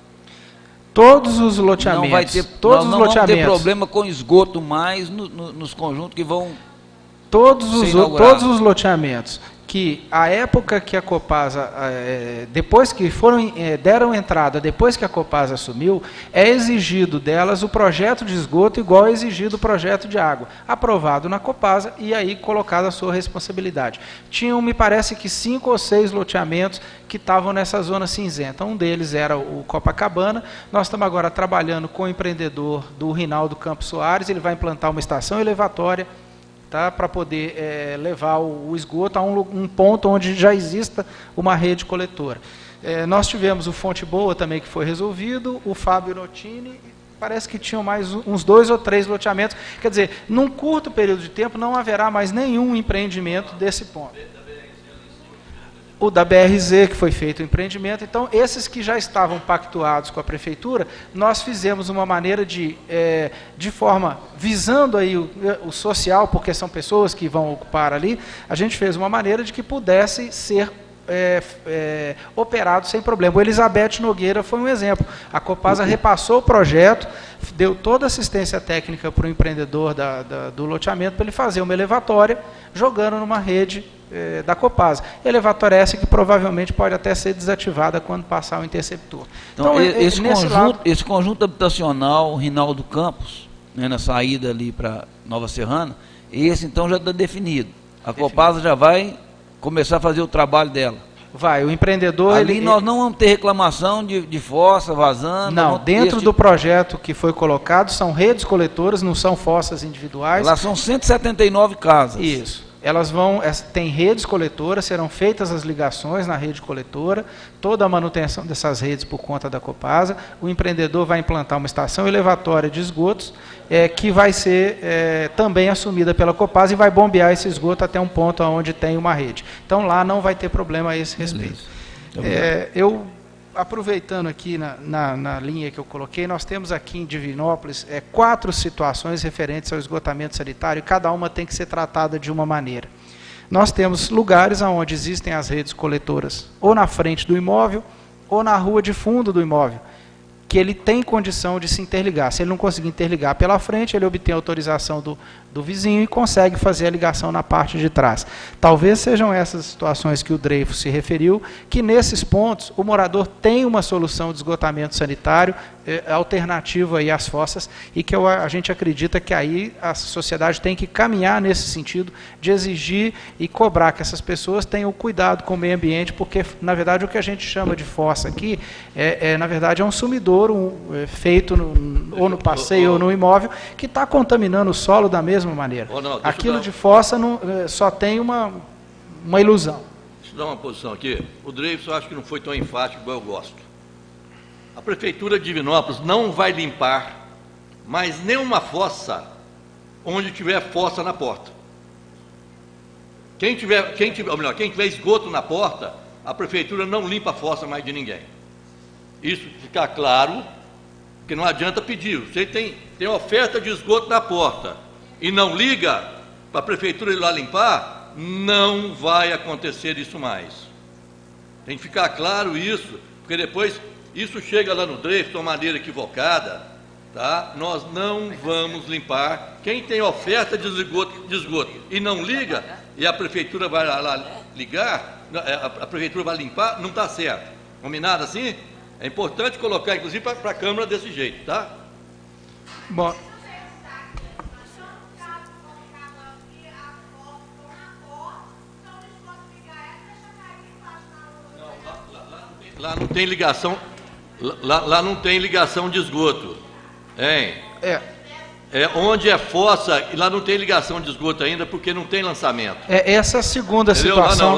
Todos os loteamentos. Não vamos ter problema com esgoto mais nos conjuntos que vão todos os loteamentos que a época que a Copasa, depois que deram entrada, depois que a Copasa assumiu, é exigido delas o projeto de esgoto igual é exigido o projeto de água, aprovado na Copasa e aí colocado a sua responsabilidade. Tinham, me parece que 5 ou 6 loteamentos que estavam nessa zona cinzenta. Um deles era o Copacabana. Nós estamos agora trabalhando com o empreendedor do Rinaldo Campos Soares, ele vai implantar uma estação elevatória, tá, para poder levar o esgoto a um ponto onde já exista uma rede coletora. Nós tivemos o Fonte Boa também, que foi resolvido, o Fábio Notini, parece que tinham mais uns 2 ou 3 loteamentos. Quer dizer, num curto período de tempo não haverá mais nenhum empreendimento desse ponto. O da BRZ, que foi feito o empreendimento. Então, esses que já estavam pactuados com a prefeitura, nós fizemos uma maneira de forma, visando aí o social, porque são pessoas que vão ocupar ali, a gente fez uma maneira de que pudesse ser operado sem problema. O Elizabeth Nogueira foi um exemplo. A Copasa repassou o projeto, deu toda a assistência técnica para o empreendedor do loteamento para ele fazer uma elevatória, jogando numa rede da Copasa. Elevatória essa que provavelmente pode até ser desativada quando passar o interceptor. Então esse conjunto habitacional Rinaldo Campos, né, na saída ali para Nova Serrana, esse então já está definido. A Copasa já vai começar a fazer o trabalho dela. Vai, o empreendedor... Ali nós não vamos ter reclamação de fossa vazando. Não, dentro do projeto que foi colocado, são redes coletoras, não são fossas individuais. Lá são 179 casas. Isso. Elas vão, tem redes coletoras, serão feitas as ligações na rede coletora, toda a manutenção dessas redes por conta da Copasa. O empreendedor vai implantar uma estação elevatória de esgotos, que vai ser também assumida pela Copasa e vai bombear esse esgoto até um ponto onde tem uma rede. Então lá não vai ter problema a esse respeito. Eu, aproveitando aqui na linha que eu coloquei, nós temos aqui em Divinópolis 4 situações referentes ao esgotamento sanitário, e cada uma tem que ser tratada de uma maneira. Nós temos lugares onde existem as redes coletoras, ou na frente do imóvel, ou na rua de fundo do imóvel, que ele tem condição de se interligar. Se ele não conseguir interligar pela frente, ele obtém autorização do vizinho e consegue fazer a ligação na parte de trás. Talvez sejam essas situações que o Dreyfus se referiu, que nesses pontos o morador tem uma solução de esgotamento sanitário alternativa aí às fossas, e que a gente acredita que aí a sociedade tem que caminhar nesse sentido de exigir e cobrar que essas pessoas tenham cuidado com o meio ambiente, porque, na verdade, o que a gente chama de fossa aqui, na verdade, é um sumidouro feito ou no passeio ou no imóvel, que está contaminando o solo da mesma maneira. Aquilo de fossa só tem uma ilusão. Deixa eu dar uma posição aqui. O Dreyfus, eu acho que não foi tão enfático igual eu gosto. A Prefeitura de Divinópolis não vai limpar mais nenhuma fossa onde tiver fossa na porta. Quem tiver esgoto na porta, a Prefeitura não limpa a fossa mais de ninguém. Isso ficar claro, porque não adianta pedir. Você tem oferta de esgoto na porta e não liga para a Prefeitura ir lá limpar, não vai acontecer isso mais. Tem que ficar claro isso, porque depois isso chega lá no Dreyfus de uma maneira equivocada, tá? Nós não vamos limpar. Quem tem oferta de esgoto e não liga, e a Prefeitura vai lá ligar, a Prefeitura vai limpar, não está certo. Combinado assim? É importante colocar, inclusive, para a Câmara desse jeito, tá? Bom... Lá não tem ligação, lá não tem ligação de esgoto, hein? Onde é fossa, lá não tem ligação de esgoto ainda, porque não tem lançamento. Essa é a segunda situação.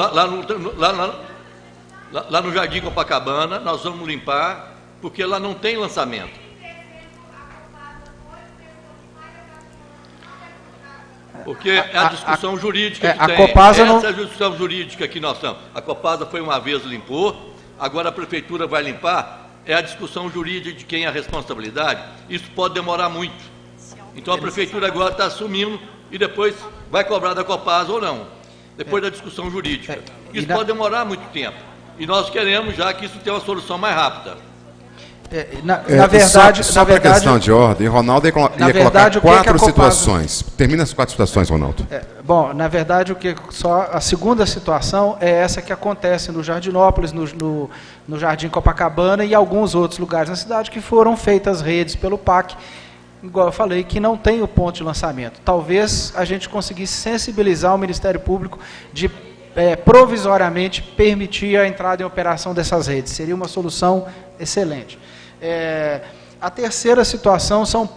Lá no Jardim Copacabana, nós vamos limpar, porque lá não tem lançamento. Porque é a discussão jurídica que tem. Essa é a discussão jurídica que nós estamos. A Copasa foi uma vez limpou, agora a Prefeitura vai limpar, é a discussão jurídica de quem é a responsabilidade. Isso pode demorar muito. Então a Prefeitura agora está assumindo e depois vai cobrar da Copasa ou não, depois da discussão jurídica. Isso pode demorar muito tempo. E nós queremos já que isso tenha uma solução mais rápida. Na verdade, só para questão de ordem, Ronaldo ia colocar quatro situações. Termina as 4 situações, Ronaldo. Bom, na verdade, só a segunda situação é essa que acontece no Jardinópolis, no Jardim Copacabana e alguns outros lugares na cidade que foram feitas redes pelo PAC, igual eu falei, que não tem o ponto de lançamento. Talvez a gente conseguisse sensibilizar o Ministério Público de provisoriamente permitir a entrada em operação dessas redes. Seria uma solução excelente. A terceira situação são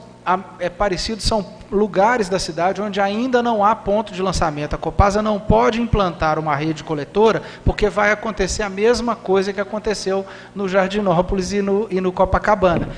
lugares da cidade onde ainda não há ponto de lançamento. A Copasa não pode implantar uma rede coletora, porque vai acontecer a mesma coisa que aconteceu no Jardinópolis e no Copacabana.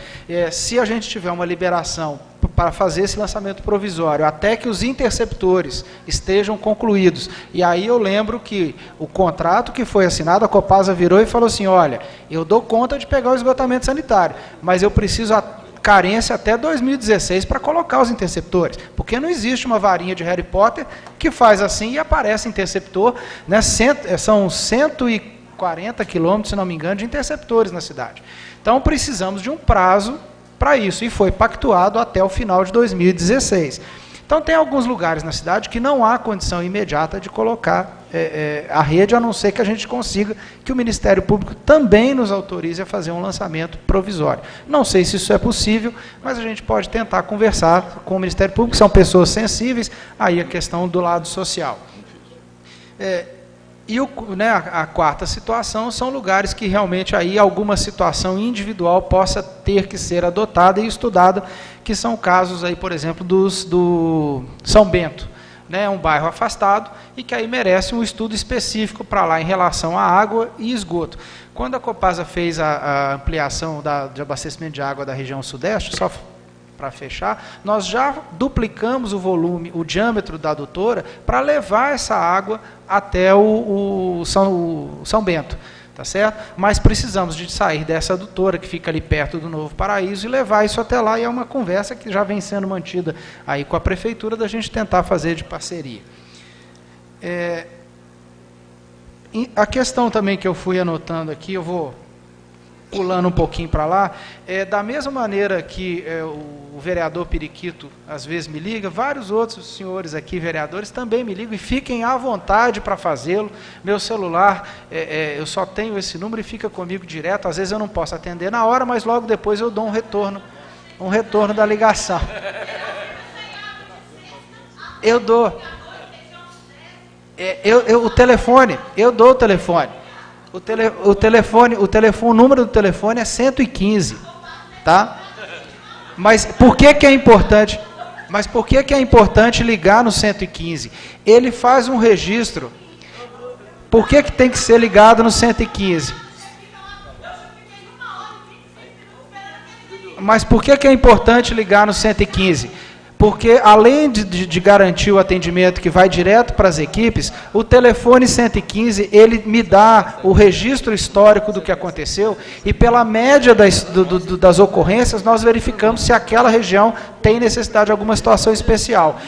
Se a gente tiver uma liberação para fazer esse lançamento provisório, até que os interceptores estejam concluídos, e aí eu lembro que o contrato que foi assinado, a Copasa virou e falou assim, olha, eu dou conta de pegar o esgotamento sanitário, mas eu preciso carência até 2016 para colocar os interceptores, porque não existe uma varinha de Harry Potter que faz assim e aparece interceptor, né? São 140 quilômetros, se não me engano, de interceptores na cidade. Então precisamos de um prazo para isso, e foi pactuado até o final de 2016. Então tem alguns lugares na cidade que não há condição imediata de colocar a rede, a não ser que a gente consiga que o Ministério Público também nos autorize a fazer um lançamento provisório. Não sei se isso é possível, mas a gente pode tentar conversar com o Ministério Público, são pessoas sensíveis, aí a questão do lado social. A quarta situação são lugares que realmente aí alguma situação individual possa ter que ser adotada e estudada, que são casos aí, por exemplo, do São Bento, né, um bairro afastado e que aí merece um estudo específico para lá em relação à água e esgoto. Quando a Copasa fez a ampliação de abastecimento de água da região sudeste, só para fechar, nós já duplicamos o volume, o diâmetro da adutora para levar essa água até o São Bento, tá certo? Mas precisamos de sair dessa adutora que fica ali perto do Novo Paraíso e levar isso até lá, e é uma conversa que já vem sendo mantida aí com a prefeitura da gente tentar fazer de parceria. A questão também que eu fui anotando aqui, eu vou pulando um pouquinho para lá, da mesma maneira que o vereador Periquito às vezes me liga, vários outros senhores aqui, vereadores, também me ligam e fiquem à vontade para fazê-lo. Meu celular, eu só tenho esse número e fica comigo direto, às vezes eu não posso atender na hora, mas logo depois eu dou um retorno da ligação. Eu dou. O telefone, eu dou o telefone. O número do telefone é 115, tá? Mas por que é importante? Mas por que é importante ligar no 115? Ele faz um registro. Por que tem que ser ligado no 115? Mas por que é importante ligar no 115? Porque, além de garantir o atendimento que vai direto para as equipes, o telefone 115, ele me dá o registro histórico do que aconteceu, e pela média das ocorrências, nós verificamos se aquela região tem necessidade de alguma situação especial.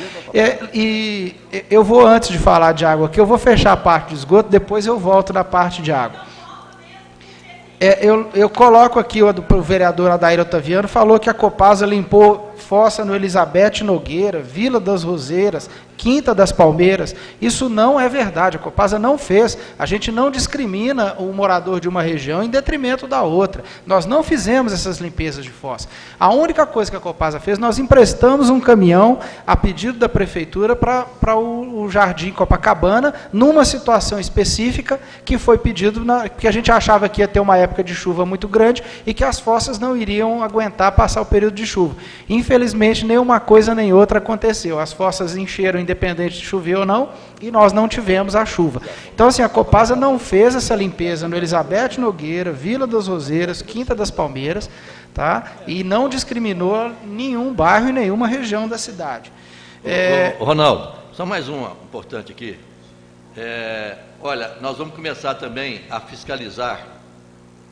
E eu vou, antes de falar de água aqui, eu vou fechar a parte de esgoto, depois eu volto na parte de água. Eu coloco aqui, o vereador Adair Otaviano falou que a Copasa limpou fossa no Elizabeth Nogueira, Vila das Roseiras, Quinta das Palmeiras. Isso não é verdade, a Copasa não fez. A gente não discrimina o morador de uma região em detrimento da outra. Nós não fizemos essas limpezas de fossa. A única coisa que a Copasa fez, nós emprestamos um caminhão a pedido da prefeitura para o Jardim Copacabana, numa situação específica que foi pedido, que a gente achava que ia ter uma época de chuva muito grande e que as fossas não iriam aguentar passar o período de chuva. Infelizmente, nem uma coisa nem outra aconteceu. As fossas encheram independente de chover ou não, e nós não tivemos a chuva. Então, assim, a Copasa não fez essa limpeza no Elizabeth Nogueira, Vila das Roseiras, Quinta das Palmeiras, tá? E não discriminou nenhum bairro e nenhuma região da cidade. Ronaldo, só mais uma importante aqui. Olha, nós vamos começar também a fiscalizar,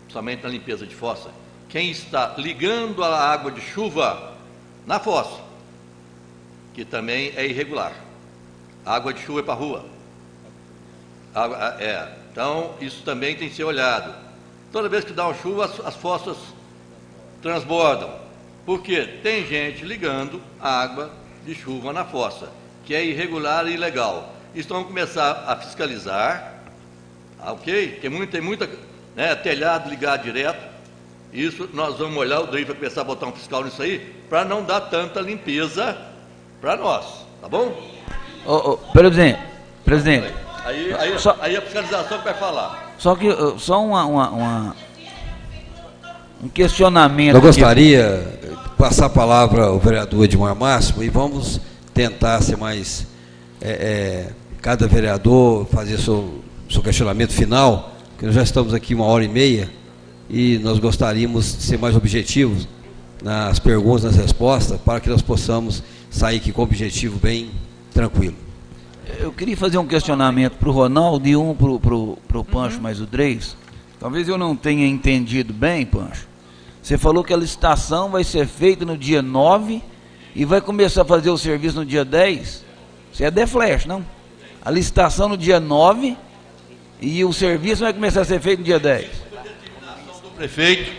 somente na limpeza de fossa, quem está ligando a água de chuva na fossa, que também é irregular. A água de chuva é para a rua. Então, isso também tem que ser olhado. Toda vez que dá uma chuva, as fossas transbordam. Porque tem gente ligando água de chuva na fossa, que é irregular e ilegal. Isso vamos começar a fiscalizar, ok? Tem muita né, telhado ligado direto. Isso nós vamos olhar, o DRI vai começar a botar um fiscal nisso aí, para não dar tanta limpeza para nós, tá bom? Presidente. Aí a fiscalização que vai falar. Só que, só um questionamento. Eu gostaria de passar a palavra ao vereador Edmar Máximo e vamos tentar ser mais, cada vereador fazer seu questionamento final, porque nós já estamos aqui 1h30 e nós gostaríamos de ser mais objetivos nas perguntas, nas respostas, para que nós possamos sair aqui com um objetivo bem tranquilo. Eu queria fazer um questionamento para o Ronaldo e um para o Pancho mais o Dreis. Talvez eu não tenha entendido bem, Pancho. Você falou que a licitação vai ser feita no dia 9 e vai começar a fazer o serviço no dia 10? Isso é flash, não? A licitação no dia 9 e o serviço vai começar a ser feito no dia 10. Do prefeito,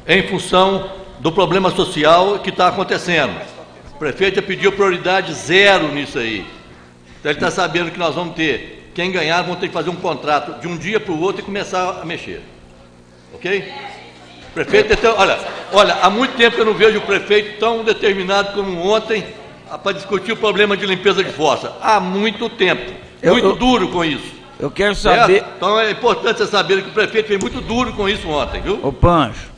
em função do problema social que está acontecendo. O prefeito pediu prioridade 0 nisso aí. Então ele está sabendo que nós vamos ter, quem ganhar vão ter que fazer um contrato de um dia para o outro e começar a mexer. Ok? O prefeito, então, olha, há muito tempo que eu não vejo o prefeito tão determinado como ontem para discutir o problema de limpeza de fossa. Há muito tempo. Muito duro com isso. Eu quero saber... Então é importante você saber que o prefeito foi muito duro com isso ontem, viu? Ô Pancho,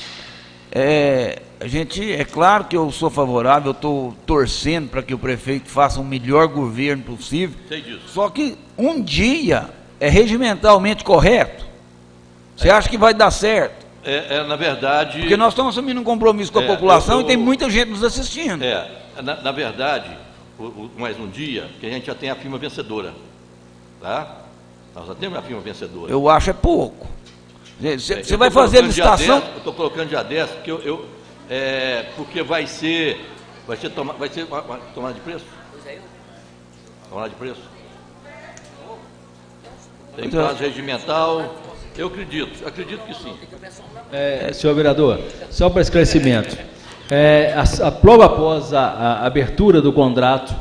é claro que eu sou favorável, eu estou torcendo para que o prefeito faça o melhor governo possível. Sei disso. Só que um dia é regimentalmente correto. Você acha que vai dar certo? Na verdade... Porque nós estamos assumindo um compromisso com a população e tem muita gente nos assistindo. Na verdade, mais um dia, que a gente já tem a firma vencedora. Tá? Nós já temos a firma vencedora. Eu acho pouco. Você vai fazer a licitação... Eu estou colocando dia 10, porque porque vai ser tomada de preço? Tomada de preço? Tem prazo regimental, eu acredito que sim. Senhor vereador, só para esclarecimento, logo após a abertura do contrato,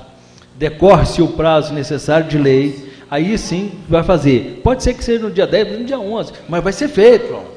decorre-se o prazo necessário de lei, aí sim vai fazer. Pode ser que seja no dia 10, no dia 11, mas vai ser feito, João.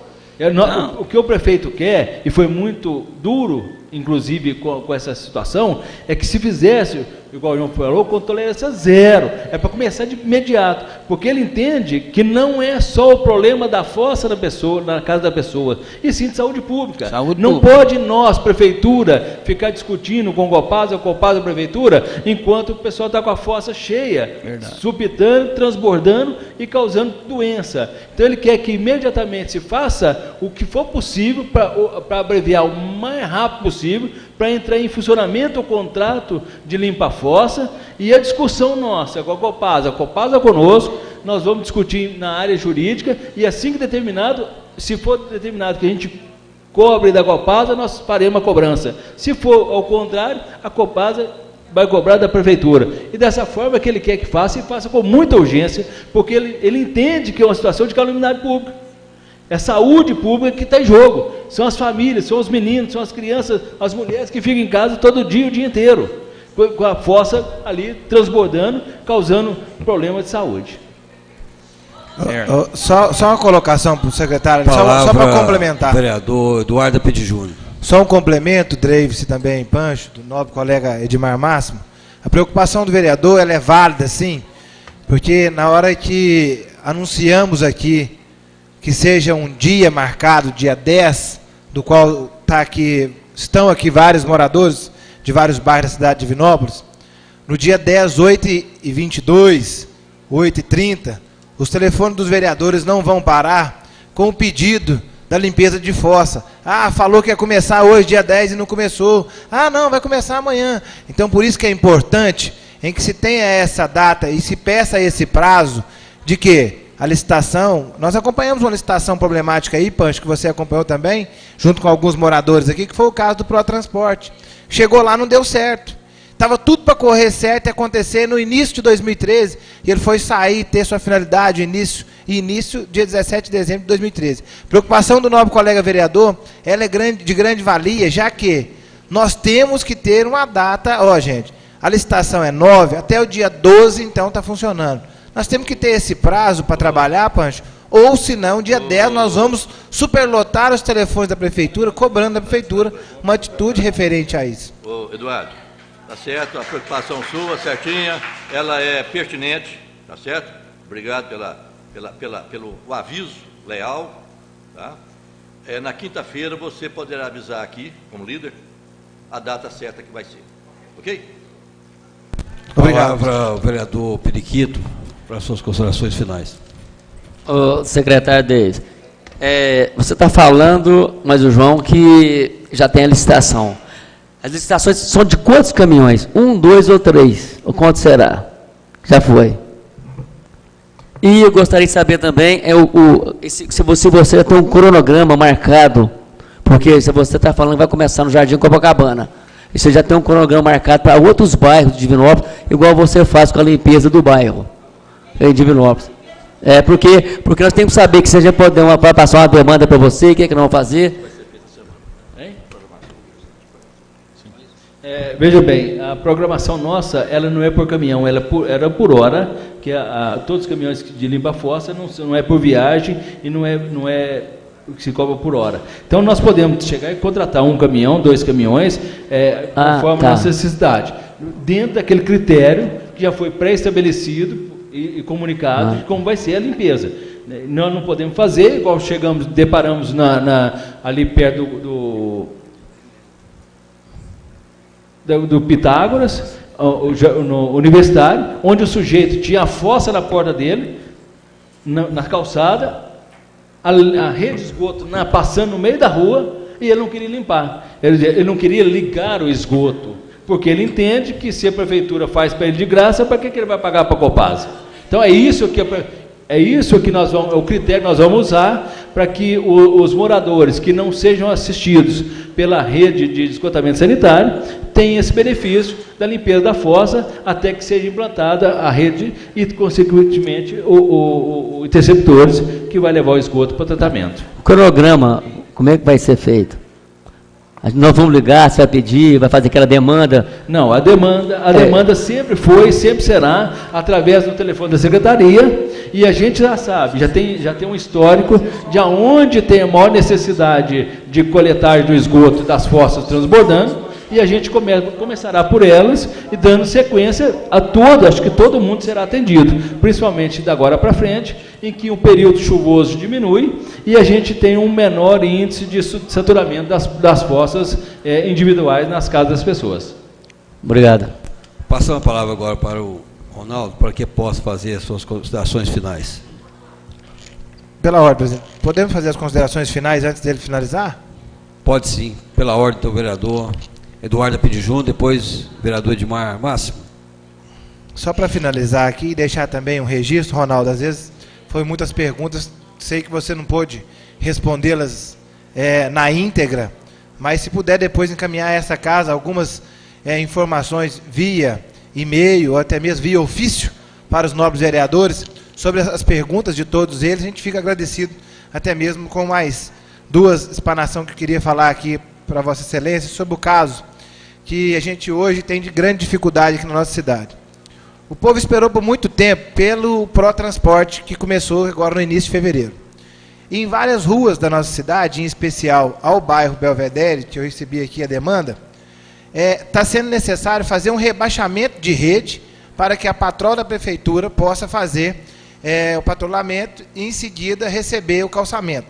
O que o prefeito quer, e foi muito duro, inclusive com essa situação, é que se fizesse, igual o João falou, com tolerância 0, é para começar de imediato, porque ele entende que não é só o problema da fossa da pessoa, na casa da pessoa, e sim de saúde pública. Não pode nós, prefeitura, ficar discutindo com o Copasa, a prefeitura, enquanto o pessoal está com a fossa cheia, supitando, transbordando e causando doença. Então ele quer que imediatamente se faça o que for possível para abreviar o mais rápido possível, para entrar em funcionamento o contrato de limpa-fossa e a discussão nossa com a Copasa conosco, nós vamos discutir na área jurídica e assim que determinado, se for determinado que a gente cobre da Copasa, nós faremos a cobrança. Se for ao contrário, a Copasa vai cobrar da prefeitura. E dessa forma que ele quer que faça, e faça com muita urgência, porque ele entende que é uma situação de calamidade pública. É saúde pública que está em jogo. São as famílias, são os meninos, são as crianças, as mulheres que ficam em casa todo dia, o dia inteiro, com a fossa ali transbordando, causando problemas de saúde. Só uma colocação para o secretário, só para complementar. Vereador Eduardo Petit Júnior. Só um complemento, Dreivis e também Pancho, do nobre colega Edmar Máximo. A preocupação do vereador ela é válida, sim, porque na hora que anunciamos aqui que seja um dia marcado, dia 10, do qual estão aqui vários moradores de vários bairros da cidade de Divinópolis, no dia 10, 8h22, 8h30, os telefones dos vereadores não vão parar com o pedido da limpeza de fossa. Falou que ia começar hoje, dia 10, e não começou. Não, vai começar amanhã. Então, por isso que é importante em que se tenha essa data e se peça esse prazo de que a licitação, nós acompanhamos uma licitação problemática aí, Pancho, que você acompanhou também, junto com alguns moradores aqui, que foi o caso do Protransporte. Chegou lá, não deu certo. Estava tudo para correr certo e acontecer no início de 2013, e ele foi sair, ter sua finalidade, início e início dia 17 de dezembro de 2013. Preocupação do nobre colega vereador, ela é de grande valia, já que nós temos que ter uma data, gente, a licitação é 9, até o dia 12, então está funcionando. Nós temos que ter esse prazo para trabalhar, Pancho, ou senão, dia 10, nós vamos superlotar os telefones da prefeitura, cobrando da prefeitura uma atitude referente a isso. Ô, Eduardo, tá certo, a preocupação sua, certinha, ela é pertinente, tá certo? Obrigado pelo aviso leal, tá? Na quinta-feira você poderá avisar aqui, como líder, a data certa que vai ser, ok? Obrigado. Para o vereador Periquito, para suas considerações finais. Ô, secretário Davis, você está falando, mas o João, que já tem a licitação. As licitações são de quantos caminhões? 1, 2 ou 3? Ou quanto será? Já foi. E eu gostaria de saber também, se você tem um cronograma marcado, porque se você está falando que vai começar no Jardim Copacabana, e você já tem um cronograma marcado para outros bairros de Divinópolis, igual você faz com a limpeza do bairro em Divinópolis. Porque nós temos que saber que se a gente pode passar uma demanda para você, o que é que nós vamos fazer? Veja bem, a programação nossa, ela não é por caminhão, ela era por hora, que todos os caminhões de limpa-fossa não é por viagem e não é o que se cobra por hora. Então, nós podemos chegar e contratar um caminhão, 2 caminhões, conforme a nossa necessidade, dentro daquele critério que já foi pré-estabelecido e comunicado de como vai ser a limpeza. Nós não podemos fazer, igual deparamos ali perto do Pitágoras, no Universitário, onde o sujeito tinha a fossa na porta dele, na calçada, a rede de esgoto passando no meio da rua, e ele não queria limpar. Ele não queria ligar o esgoto, porque ele entende que se a prefeitura faz para ele de graça, para que ele vai pagar para a Copasa? Então é isso que o critério que nós vamos usar para que os moradores que não sejam assistidos pela rede de esgotamento sanitário tenham esse benefício da limpeza da fossa até que seja implantada a rede e, consequentemente, o interceptores que vai levar o esgoto para o tratamento. O cronograma, como é que vai ser feito? Nós vamos ligar, você vai pedir, vai fazer aquela demanda? Não, a demanda sempre foi, sempre será, através do telefone da secretaria, e a gente já sabe, já tem um histórico de aonde tem a maior necessidade de coletagem do esgoto das fossas transbordando, e a gente começará por elas e dando sequência a acho que todo mundo será atendido, principalmente da agora para frente, em que o período chuvoso diminui e a gente tem um menor índice de saturamento das fossas individuais nas casas das pessoas. Obrigado. Passando a palavra agora para o Ronaldo, para que possa fazer as suas considerações finais. Pela ordem, presidente. Podemos fazer as considerações finais antes dele finalizar? Pode sim, pela ordem do vereador Eduardo Pidijun, depois vereador Edmar Máximo. Só para finalizar aqui e deixar também um registro, Ronaldo, às vezes foi muitas perguntas, sei que você não pôde respondê-las na íntegra, mas se puder depois encaminhar a essa casa algumas informações via e-mail ou até mesmo via ofício para os nobres vereadores sobre as perguntas de todos eles, a gente fica agradecido até mesmo com mais 2 explanações que eu queria falar aqui para Vossa Excelência sobre o caso que a gente hoje tem de grande dificuldade aqui na nossa cidade. O povo esperou por muito tempo pelo Protransporte, que começou agora no início de fevereiro. E em várias ruas da nossa cidade, em especial ao bairro Belvedere, que eu recebi aqui a demanda, está sendo necessário fazer um rebaixamento de rede para que a patroa da prefeitura possa fazer o patrulhamento e, em seguida, receber o calçamento.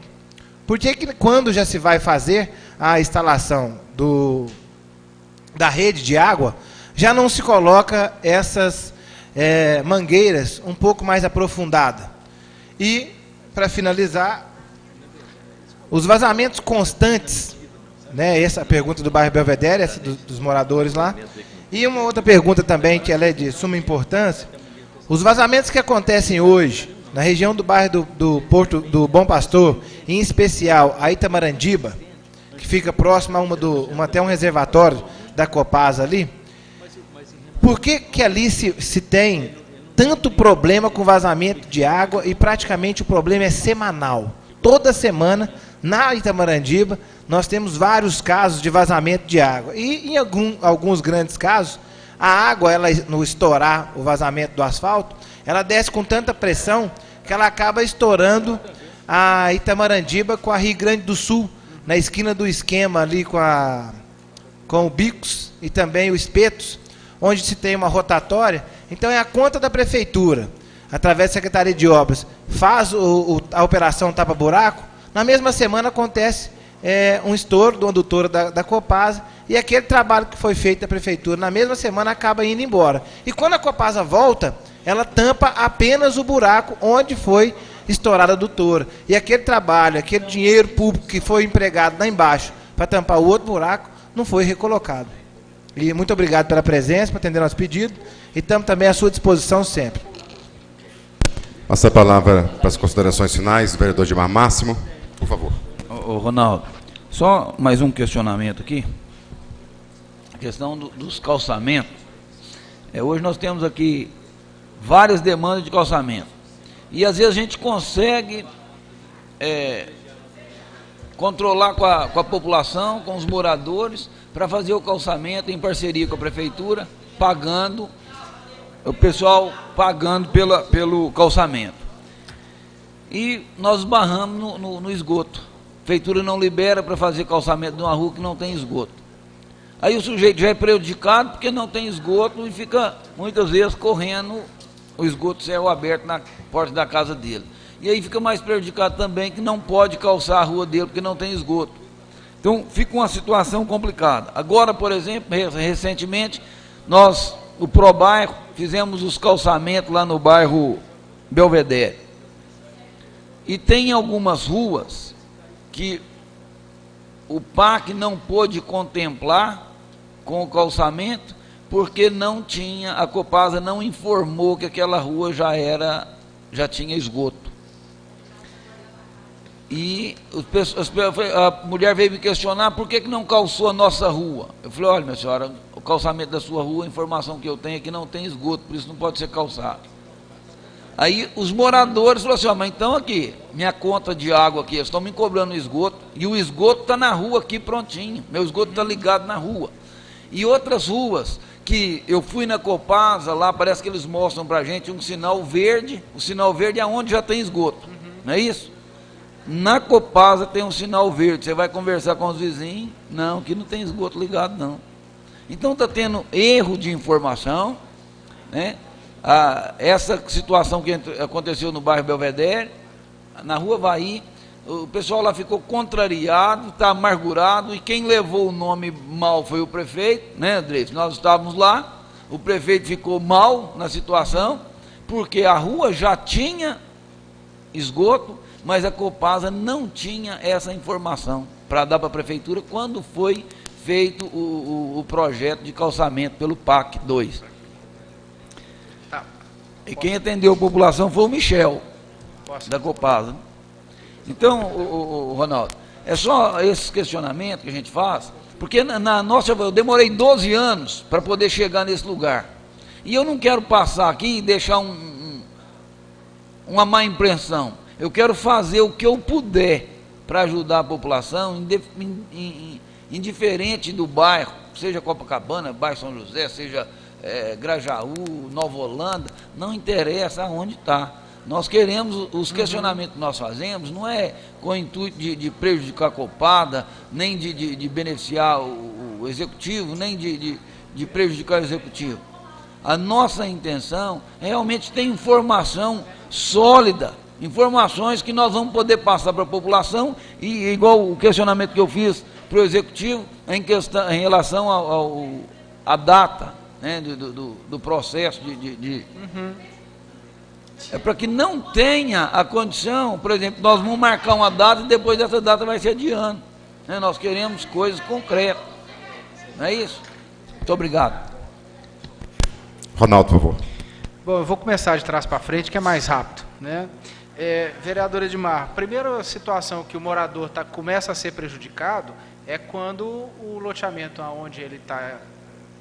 Por que quando já se vai fazer a instalação da rede de água, já não se coloca essas mangueiras um pouco mais aprofundadas? E, para finalizar, os vazamentos constantes, essa pergunta do bairro Belvedere, essa dos moradores lá, e uma outra pergunta também, que ela é de suma importância, os vazamentos que acontecem hoje, na região do bairro do Porto do Bom Pastor, em especial a Itamarandiba, que fica próximo a até um reservatório da Copasa ali, por que ali se tem tanto problema com vazamento de água e praticamente o problema é semanal. Toda semana, na Itamarandiba, nós temos vários casos de vazamento de água. E em alguns grandes casos, a água, ela, no estourar o vazamento do asfalto, ela desce com tanta pressão que ela acaba estourando a Itamarandiba com a Rio Grande do Sul, na esquina do esquema ali com o Bicos e também o Espetos, onde se tem uma rotatória. Então é a conta da prefeitura, através da Secretaria de Obras, faz a operação tapa-buraco, na mesma semana acontece um estouro do adutor da Copasa, e aquele trabalho que foi feito da prefeitura na mesma semana acaba indo embora. E quando a Copasa volta, ela tampa apenas o buraco onde foi estourada a adutora. E aquele trabalho, aquele dinheiro público que foi empregado lá embaixo para tampar o outro buraco, não foi recolocado. E muito obrigado pela presença, por atender nosso pedido, e estamos também à sua disposição sempre. Passa a palavra para as considerações finais, do vereador Gilmar Máximo, por favor. Ô, Ronaldo, só mais um questionamento aqui. A questão dos calçamentos. Hoje nós temos aqui várias demandas de calçamento. E às vezes a gente consegue controlar com a população, com os moradores, para fazer o calçamento em parceria com a prefeitura, pagando, o pessoal pagando pelo calçamento. E nós barramos no esgoto. A prefeitura não libera para fazer calçamento de uma rua que não tem esgoto. Aí o sujeito já é prejudicado porque não tem esgoto e fica muitas vezes correndo o esgoto céu aberto na porta da casa dele. E aí fica mais prejudicado também que não pode calçar a rua dele porque não tem esgoto. Então fica uma situação complicada. Agora, por exemplo, recentemente, nós, o Probairro, fizemos os calçamentos lá no bairro Belvedere. E tem algumas ruas que o PAC não pôde contemplar com o calçamento, porque não tinha, a Copasa não informou que aquela rua já tinha esgoto. E a mulher veio me questionar por que não calçou a nossa rua. Eu falei, olha, minha senhora, o calçamento da sua rua, a informação que eu tenho é que não tem esgoto, por isso não pode ser calçado. Aí os moradores falaram assim, mas então aqui, minha conta de água aqui, eles estão me cobrando esgoto, e o esgoto está na rua aqui prontinho, meu esgoto está ligado na rua. E outras ruas que eu fui na Copasa, lá parece que eles mostram para a gente um sinal verde, o sinal verde é onde já tem esgoto, não é isso? Na Copasa tem um sinal verde, você vai conversar com os vizinhos, não, aqui não tem esgoto ligado não. Então está tendo erro de informação, né? Essa situação que aconteceu no bairro Belvedere, na rua Vai, o pessoal lá ficou contrariado, está amargurado, e quem levou o nome mal foi o prefeito, né, André? Nós estávamos lá, o prefeito ficou mal na situação, porque a rua já tinha esgoto, mas a Copasa não tinha essa informação para dar para a prefeitura quando foi feito o projeto de calçamento pelo PAC 2. E quem atendeu a população foi o Michel, da Copasa. Então, Ronaldo, é só esse questionamento que a gente faz, porque eu demorei 12 anos para poder chegar nesse lugar. E eu não quero passar aqui e deixar uma má impressão. Eu quero fazer o que eu puder para ajudar a população, indiferente do bairro, seja Copacabana, bairro São José, seja Grajaú, Nova Holanda, não interessa aonde está. Nós queremos, os questionamentos que nós fazemos, não é com o intuito de prejudicar a Copada, nem de beneficiar o executivo, nem de prejudicar o executivo. A nossa intenção é realmente ter informação sólida, informações que nós vamos poder passar para a população, e igual o questionamento que eu fiz para o executivo, em relação à data, né, do processo é para que não tenha a condição, por exemplo, nós vamos marcar uma data e depois dessa data vai ser adiando, né? Nós queremos coisas concretas, não é isso? Muito obrigado. Ronaldo, por favor. Bom, eu vou começar de trás para frente, que é mais rápido, né? Vereador Edmar, primeira situação que o morador começa a ser prejudicado é quando o loteamento onde ele está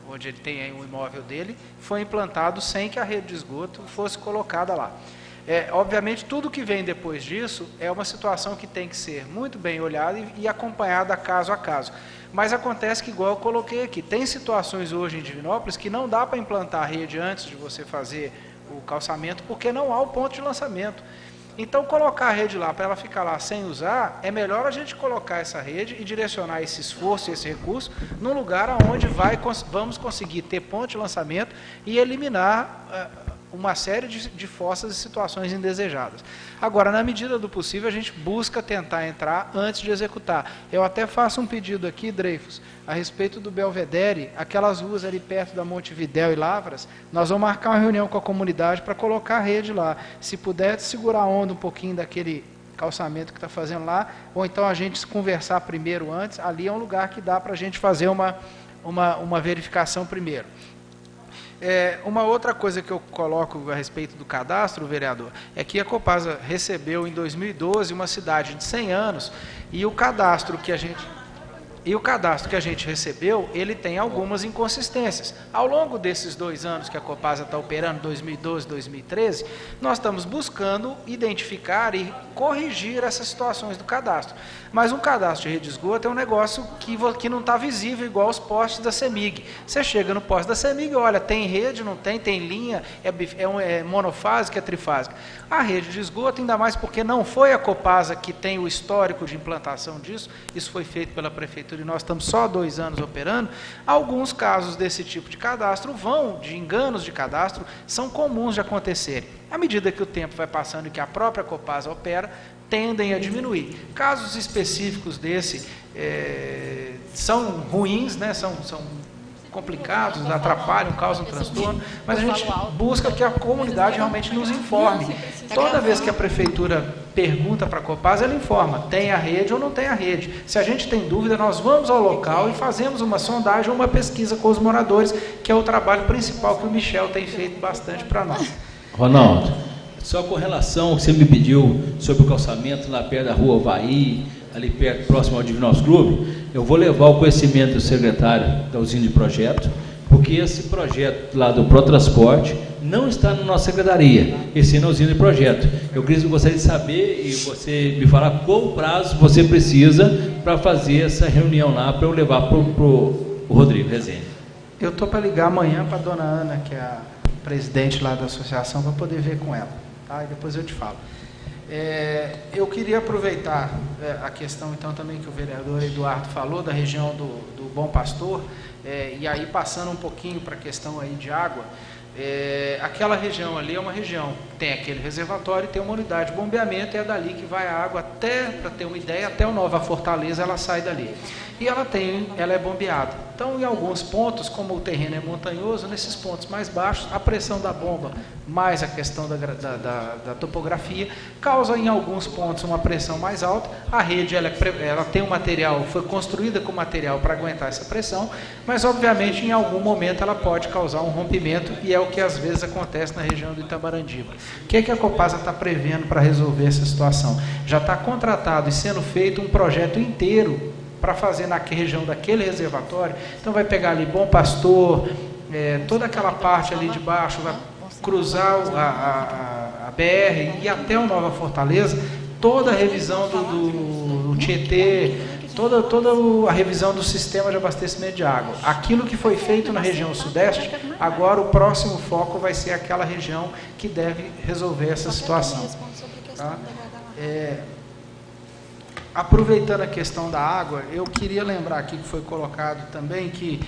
onde ele tem aí um imóvel dele, foi implantado sem que a rede de esgoto fosse colocada lá. Obviamente, tudo que vem depois disso é uma situação que tem que ser muito bem olhada e acompanhada caso a caso. Mas acontece que, igual eu coloquei aqui, tem situações hoje em Divinópolis que não dá para implantar a rede antes de você fazer o calçamento, porque não há o ponto de lançamento. Então, colocar a rede lá, para ela ficar lá sem usar, é melhor a gente colocar essa rede e direcionar esse esforço, esse recurso, num lugar onde vamos conseguir ter ponto de lançamento e eliminar uma série de fossas e situações indesejadas. Agora, na medida do possível, a gente busca tentar entrar antes de executar. Eu até faço um pedido aqui, Dreyfus, a respeito do Belvedere, aquelas ruas ali perto da Montevidéu e Lavras, nós vamos marcar uma reunião com a comunidade para colocar a rede lá. Se puder segurar a onda um pouquinho daquele calçamento que está fazendo lá, ou então a gente conversar primeiro antes, ali é um lugar que dá para a gente fazer uma verificação primeiro. Uma outra coisa que eu coloco a respeito do cadastro, vereador, é que a Copasa recebeu em 2012 uma cidade de 100 anos e o cadastro que a gente recebeu, ele tem algumas inconsistências. Ao longo desses 2 anos que a Copasa está operando, 2012, 2013, nós estamos buscando identificar e corrigir essas situações do cadastro. Mas um cadastro de rede de esgoto é um negócio que não está visível igual os postes da CEMIG. Você chega no poste da CEMIG, olha, tem rede, não tem, tem linha, é monofásica, é trifásica. A rede de esgoto, ainda mais porque não foi a Copasa que tem o histórico de implantação disso, isso foi feito pela Prefeitura e nós estamos só 2 anos operando, alguns casos desse tipo de cadastro de enganos de cadastro, são comuns de acontecerem. À medida que o tempo vai passando e que a própria Copasa opera, tendem a diminuir. Casos específicos desse são ruins, né? são complicados, atrapalham, causam transtorno, mas a gente busca que a comunidade realmente nos informe. Toda vez que a Prefeitura pergunta para a Copasa, ela informa, tem a rede ou não tem a rede. Se a gente tem dúvida, nós vamos ao local e fazemos uma sondagem ou uma pesquisa com os moradores, que é o trabalho principal que o Michel tem feito bastante para nós. Ronaldo, só com relação ao que você me pediu sobre o calçamento lá perto da rua Havaí, ali perto, próximo ao Divinópolis Clube, eu vou levar o conhecimento do secretário da usina de projeto, porque esse projeto lá do Protransporte não está na nossa secretaria, esse é na usina de projeto. Eu gostaria de saber e você me falar qual prazo você precisa para fazer essa reunião lá, para eu levar para o Rodrigo Rezende. Eu estou para ligar amanhã para a dona Ana, que é a presidente lá da associação, para poder ver com ela, tá? E depois eu te falo. Eu queria aproveitar a questão então também que o vereador Eduardo falou da região do Bom Pastor, e aí passando um pouquinho para a questão aí de água. Aquela região ali é uma região, tem aquele reservatório e tem uma unidade de bombeamento, e é dali que vai a água até, para ter uma ideia, até o Nova Fortaleza ela sai dali. E ela é bombeada. Então, em alguns pontos, como o terreno é montanhoso, nesses pontos mais baixos, a pressão da bomba, mais a questão da topografia, causa em alguns pontos uma pressão mais alta. A rede ela tem um material, foi construída com material para aguentar essa pressão, mas obviamente em algum momento ela pode causar um rompimento, e é o que às vezes acontece na região do Itabarandiba. O que é que a Copasa está prevendo para resolver essa situação? Já está contratado e sendo feito um projeto inteiro para fazer na região daquele reservatório. Então vai pegar ali Bom Pastor, toda aquela parte ali de baixo, vai cruzar a BR e até o Nova Fortaleza, toda a revisão do Tietê, toda a revisão do sistema de abastecimento de água. Aquilo que foi feito na região sudeste, agora o próximo foco vai ser aquela região que deve resolver essa situação. Tá? Aproveitando a questão da água, eu queria lembrar aqui que foi colocado também que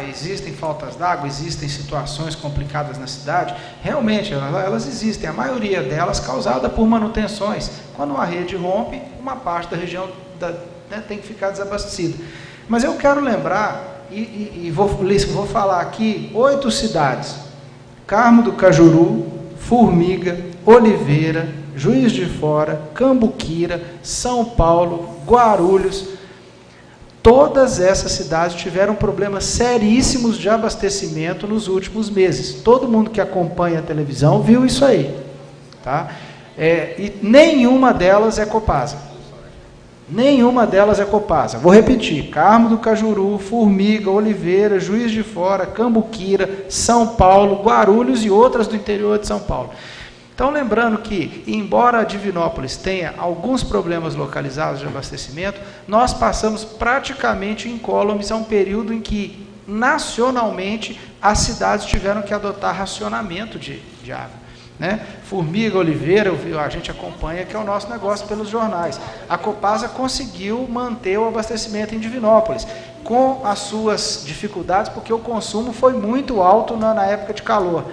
existem faltas d'água, existem situações complicadas na cidade. Realmente, elas existem, a maioria delas causada por manutenções. Quando uma rede rompe, uma parte da região tem que ficar desabastecida. Mas eu quero lembrar, e vou falar aqui, 8 cidades: Carmo do Cajuru, Formiga, Oliveira, Juiz de Fora, Cambuquira, São Paulo, Guarulhos. Todas essas cidades tiveram problemas seríssimos de abastecimento nos últimos meses. Todo mundo que acompanha a televisão viu isso aí. Tá? E nenhuma delas é Copasa. Nenhuma delas é Copasa. Vou repetir: Carmo do Cajuru, Formiga, Oliveira, Juiz de Fora, Cambuquira, São Paulo, Guarulhos e outras do interior de São Paulo. Então, lembrando que, embora a Divinópolis tenha alguns problemas localizados de abastecimento, nós passamos praticamente incólumes a um período em que, nacionalmente, as cidades tiveram que adotar racionamento de água. Né? Formiga, Oliveira, a gente acompanha, que é o nosso negócio pelos jornais. A Copasa conseguiu manter o abastecimento em Divinópolis, com as suas dificuldades, porque o consumo foi muito alto na época de calor.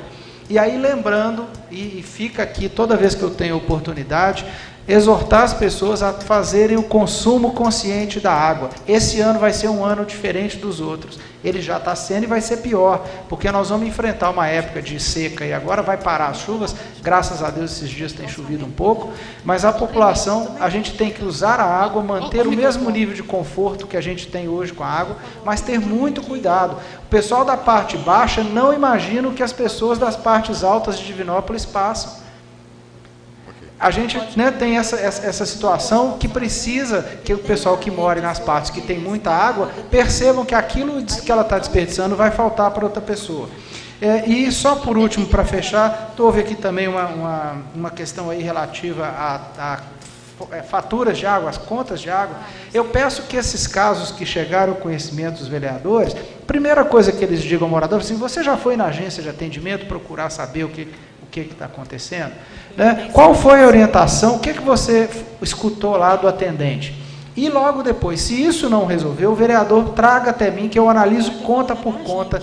E aí, lembrando, e fica aqui toda vez que eu tenho oportunidade, exortar as pessoas a fazerem o consumo consciente da água. Esse ano vai ser um ano diferente dos outros. Ele já está sendo e vai ser pior, porque nós vamos enfrentar uma época de seca e agora vai parar as chuvas. Graças a Deus esses dias tem chovido um pouco, mas a população, a gente tem que usar a água, manter o mesmo nível de conforto que a gente tem hoje com a água, mas ter muito cuidado. O pessoal da parte baixa não imagina o que as pessoas das partes altas de Divinópolis passam. A gente, né, tem essa situação que precisa que o pessoal que mora nas partes que tem muita água percebam que aquilo que ela está desperdiçando vai faltar para outra pessoa. E só por último, para fechar, houve aqui também uma questão aí relativa a faturas de água, as contas de água. Eu peço que esses casos que chegaram ao conhecimento dos vereadores, primeira coisa que eles digam ao morador, assim: você já foi na agência de atendimento procurar saber o que está acontecendo? Né? Qual foi a orientação? O que você escutou lá do atendente? E logo depois, se isso não resolver, o vereador traga até mim, que eu analiso conta por conta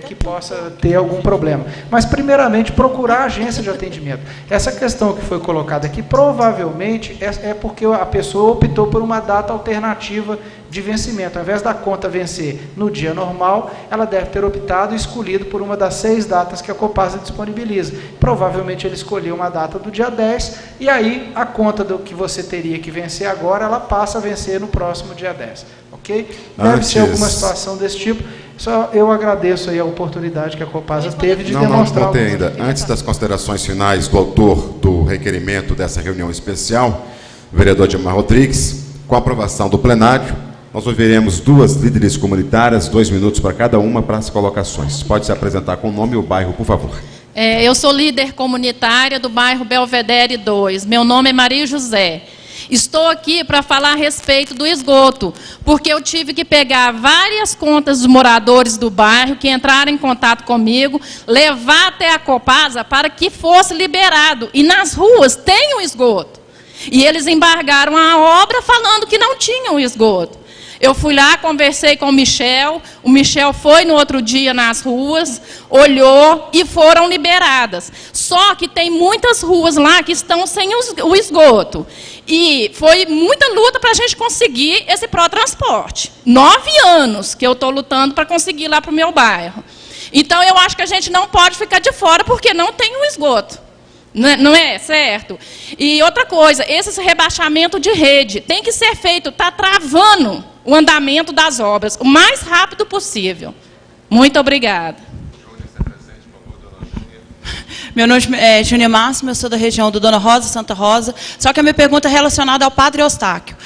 que possa ter algum problema. Mas, primeiramente, procurar a agência de atendimento. Essa questão que foi colocada aqui, provavelmente, é porque a pessoa optou por uma data alternativa de vencimento. Ao invés da conta vencer no dia normal, ela deve ter optado e escolhido por uma das 6 datas que a Copasa disponibiliza. Provavelmente ele escolheu uma data do dia 10, e aí a conta do que você teria que vencer agora, ela passa a vencer no próximo dia 10. Ok? Deve ser alguma situação desse tipo. Só eu agradeço aí a oportunidade que a Copasa teve de demonstrar. Não tem ainda. Antes das considerações finais do autor do requerimento dessa reunião especial, o vereador Adilmar Rodrigues, com a aprovação do plenário, nós ouviremos 2 líderes comunitárias, 2 minutos para cada uma, para as colocações. Pode se apresentar com o nome e o bairro, por favor. Eu sou líder comunitária do bairro Belvedere 2. Meu nome é Maria José. Estou aqui para falar a respeito do esgoto, porque eu tive que pegar várias contas dos moradores do bairro que entraram em contato comigo, levar até a Copasa para que fosse liberado. E nas ruas tem o esgoto. E eles embargaram a obra falando que não tinham esgoto. Eu fui lá, conversei com o Michel foi no outro dia nas ruas, olhou e foram liberadas. Só que tem muitas ruas lá que estão sem o esgoto. E foi muita luta para a gente conseguir esse pró-transporte. 9 anos que eu estou lutando para conseguir lá para o meu bairro. Então, eu acho que a gente não pode ficar de fora porque não tem o esgoto. Não é certo? E outra coisa, esse rebaixamento de rede tem que ser feito, está travando o andamento das obras o mais rápido possível. Muito obrigada. Meu nome é Júnia Máximo, eu sou da região do Dona Rosa, Santa Rosa, só que a minha pergunta é relacionada ao Padre Eustáquio.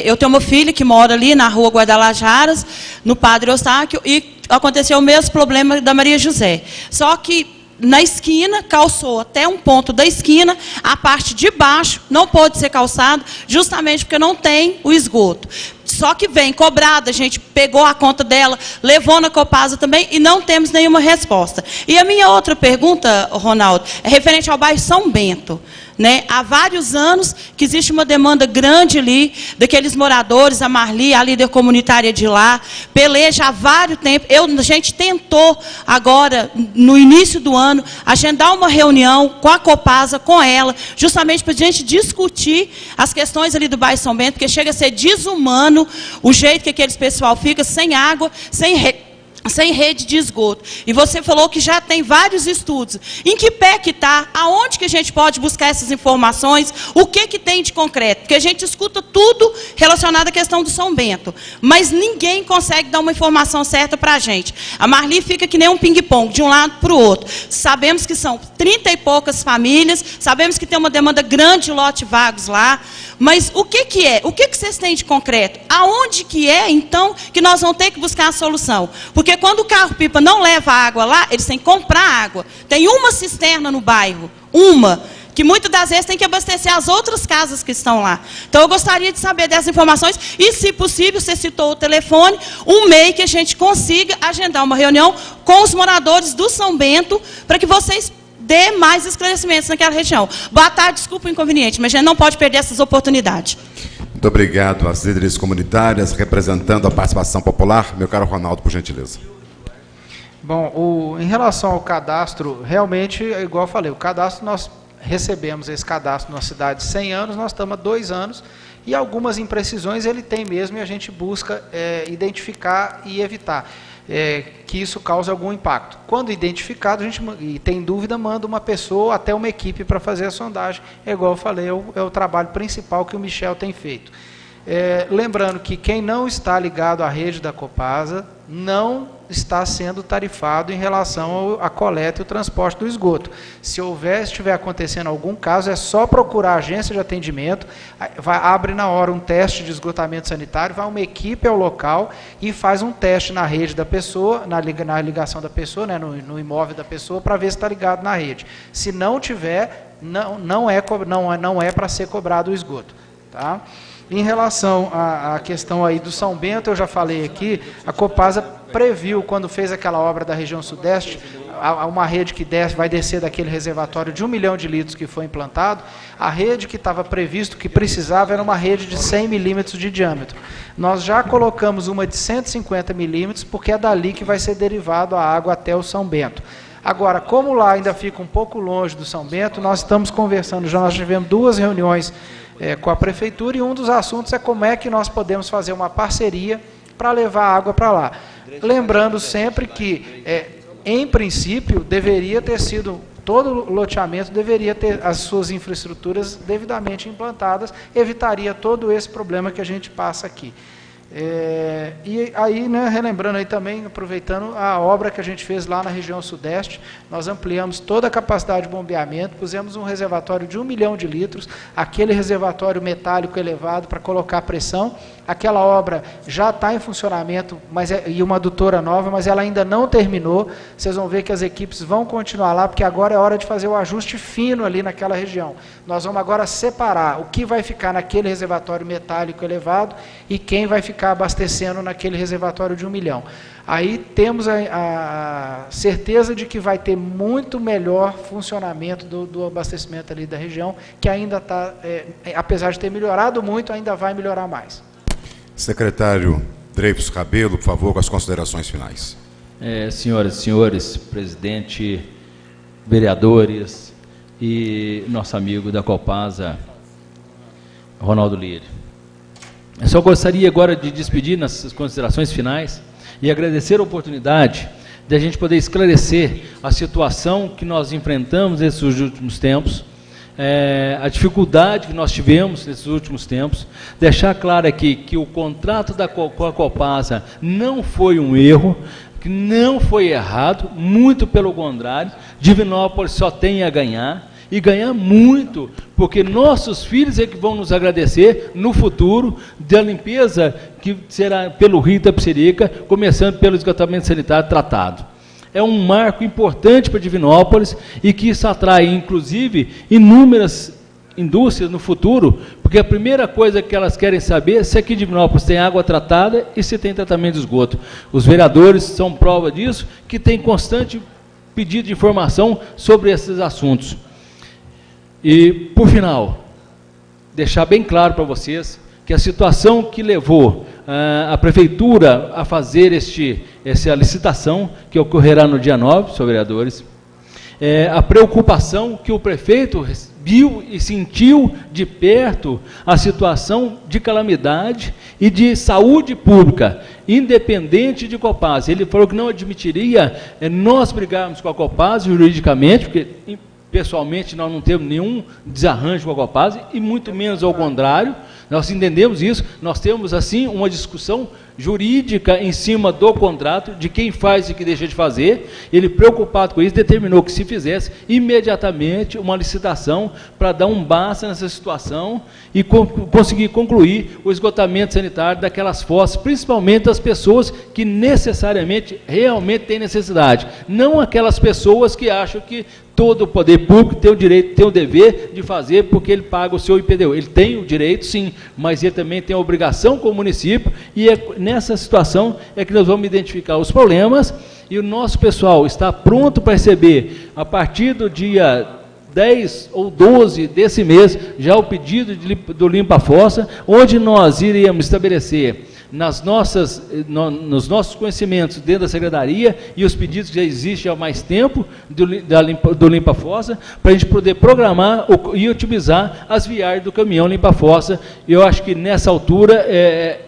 Eu tenho uma filha que mora ali na rua Guadalajaras, no Padre Eustáquio, e aconteceu o mesmo problema da Maria José. Só que na esquina, calçou até um ponto da esquina, a parte de baixo não pode ser calçada, justamente porque não tem o esgoto. Só que vem cobrada, a gente pegou a conta dela, levou na Copasa também e não temos nenhuma resposta. E a minha outra pergunta, Ronaldo, é referente ao bairro São Bento. Né? Há vários anos que existe uma demanda grande ali, daqueles moradores, a Marli, a líder comunitária de lá, peleja há vários tempos. A gente tentou agora, no início do ano, agendar uma reunião com a Copasa, com ela, justamente para a gente discutir as questões ali do bairro São Bento, porque chega a ser desumano o jeito que aqueles pessoal fica sem água, sem rede de esgoto. E você falou que já tem vários estudos. Em que pé que está? Aonde que a gente pode buscar essas informações? O que tem de concreto? Porque a gente escuta tudo relacionado à questão do São Bento, mas ninguém consegue dar uma informação certa para a gente. A Marli fica que nem um ping-pong, de um lado para o outro. Sabemos que são 30 e poucas famílias, sabemos que tem uma demanda grande de lote vagos lá, mas o que é? O que vocês têm de concreto? Aonde que é, então, que nós vamos ter que buscar a solução? Porque quando o carro-pipa não leva água lá, eles têm que comprar água. Tem uma cisterna no bairro, que muitas das vezes tem que abastecer as outras casas que estão lá. Então, eu gostaria de saber dessas informações e, se possível, você citou o telefone, um meio que a gente consiga agendar uma reunião com os moradores do São Bento, para que vocês dê mais esclarecimentos naquela região. Boa tarde, desculpa o inconveniente, mas a gente não pode perder essas oportunidades. Muito obrigado às líderes comunitárias, representando a participação popular. Meu caro Ronaldo, por gentileza. Bom, em relação ao cadastro, realmente, igual eu falei, o cadastro, nós recebemos esse cadastro na cidade de 100 anos, nós estamos há 2 anos, e algumas imprecisões ele tem mesmo, e a gente busca identificar e evitar que isso cause algum impacto. Quando identificado, a gente e tem dúvida, manda uma pessoa ou até uma equipe para fazer a sondagem. É igual eu falei, é o trabalho principal que o Michel tem feito. Lembrando que quem não está ligado à rede da Copasa não está sendo tarifado em relação à coleta e o transporte do esgoto. Se estiver acontecendo algum caso, é só procurar a agência de atendimento, abre na hora um teste de esgotamento sanitário, vai uma equipe ao local e faz um teste na rede da pessoa, na ligação da pessoa, né, no imóvel da pessoa, para ver se está ligado na rede. Se não tiver, não é para ser cobrado o esgoto. Tá? Em relação à questão aí do São Bento, eu já falei aqui, a Copasa previu, quando fez aquela obra da região sudeste, uma rede que vai descer daquele reservatório de 1 milhão de litros que foi implantado, a rede que estava previsto, que precisava, era uma rede de 100 milímetros de diâmetro. Nós já colocamos uma de 150 milímetros, porque é dali que vai ser derivado a água até o São Bento. Agora, como lá ainda fica um pouco longe do São Bento, nós estamos conversando, nós tivemos 2 reuniões com a prefeitura, e um dos assuntos é como é que nós podemos fazer uma parceria para levar água para lá. Lembrando sempre que, em princípio, deveria ter sido, todo loteamento deveria ter as suas infraestruturas devidamente implantadas, evitaria todo esse problema que a gente passa aqui. E aí, né, relembrando aí também, aproveitando a obra que a gente fez lá na região sudeste, nós ampliamos toda a capacidade de bombeamento, pusemos um reservatório de 1 milhão de litros, aquele reservatório metálico elevado para colocar pressão. Aquela obra já está em funcionamento, e uma adutora nova, mas ela ainda não terminou. Vocês vão ver que as equipes vão continuar lá, porque agora é hora de fazer o ajuste fino ali naquela região. Nós vamos agora separar o que vai ficar naquele reservatório metálico elevado e quem vai ficar abastecendo naquele reservatório de 1 milhão. Aí temos a certeza de que vai ter muito melhor funcionamento do abastecimento ali da região, que ainda está, apesar de ter melhorado muito, ainda vai melhorar mais. Secretário Dreyfus Rabelo, por favor, com as considerações finais. Senhoras e senhores, presidente, vereadores e nosso amigo da Copasa, Ronaldo Lire. Eu só gostaria agora de despedir nas considerações finais e agradecer a oportunidade de a gente poder esclarecer a situação que nós enfrentamos nesses últimos tempos, a dificuldade que nós tivemos nesses últimos tempos, deixar claro aqui que o contrato com a Copasa não foi um erro, que não foi errado, muito pelo contrário, Divinópolis só tem a ganhar, e ganhar muito, porque nossos filhos é que vão nos agradecer no futuro da limpeza que será pelo Rio Itapecerica, começando pelo esgotamento sanitário tratado. É um marco importante para Divinópolis e que isso atrai, inclusive, inúmeras indústrias no futuro, porque a primeira coisa que elas querem saber é se aqui em Divinópolis tem água tratada e se tem tratamento de esgoto. Os vereadores são prova disso, que tem constante pedido de informação sobre esses assuntos. E, por final, deixar bem claro para vocês que a situação que levou a Prefeitura a fazer essa licitação, que ocorrerá no dia 9, senhores vereadores, a preocupação que o prefeito viu e sentiu de perto a situação de calamidade e de saúde pública, independente de Copasa. Ele falou que não admitiria nós brigarmos com a Copasa juridicamente, porque pessoalmente nós não temos nenhum desarranjo com a Copasa, e muito menos ao contrário. Nós entendemos isso, nós temos assim uma discussão jurídica em cima do contrato, de quem faz e que deixa de fazer. Ele, preocupado com isso, determinou que se fizesse imediatamente uma licitação para dar um basta nessa situação e conseguir concluir o esgotamento sanitário daquelas fossas, principalmente das pessoas que necessariamente, realmente têm necessidade, não aquelas pessoas que acham que todo o poder público tem o direito, tem o dever de fazer porque ele paga o seu IPTU. Ele tem o direito, sim, mas ele também tem a obrigação com o município, e nessa situação é que nós vamos identificar os problemas, e o nosso pessoal está pronto para receber, a partir do dia 10 ou 12 desse mês, já o pedido do Limpa Fossa, onde nós iremos estabelecer nos nossos conhecimentos dentro da Secretaria e os pedidos que já existem há mais tempo do Limpa Fossa, para a gente poder programar e otimizar as viagens do caminhão Limpa Fossa. Eu acho que nessa altura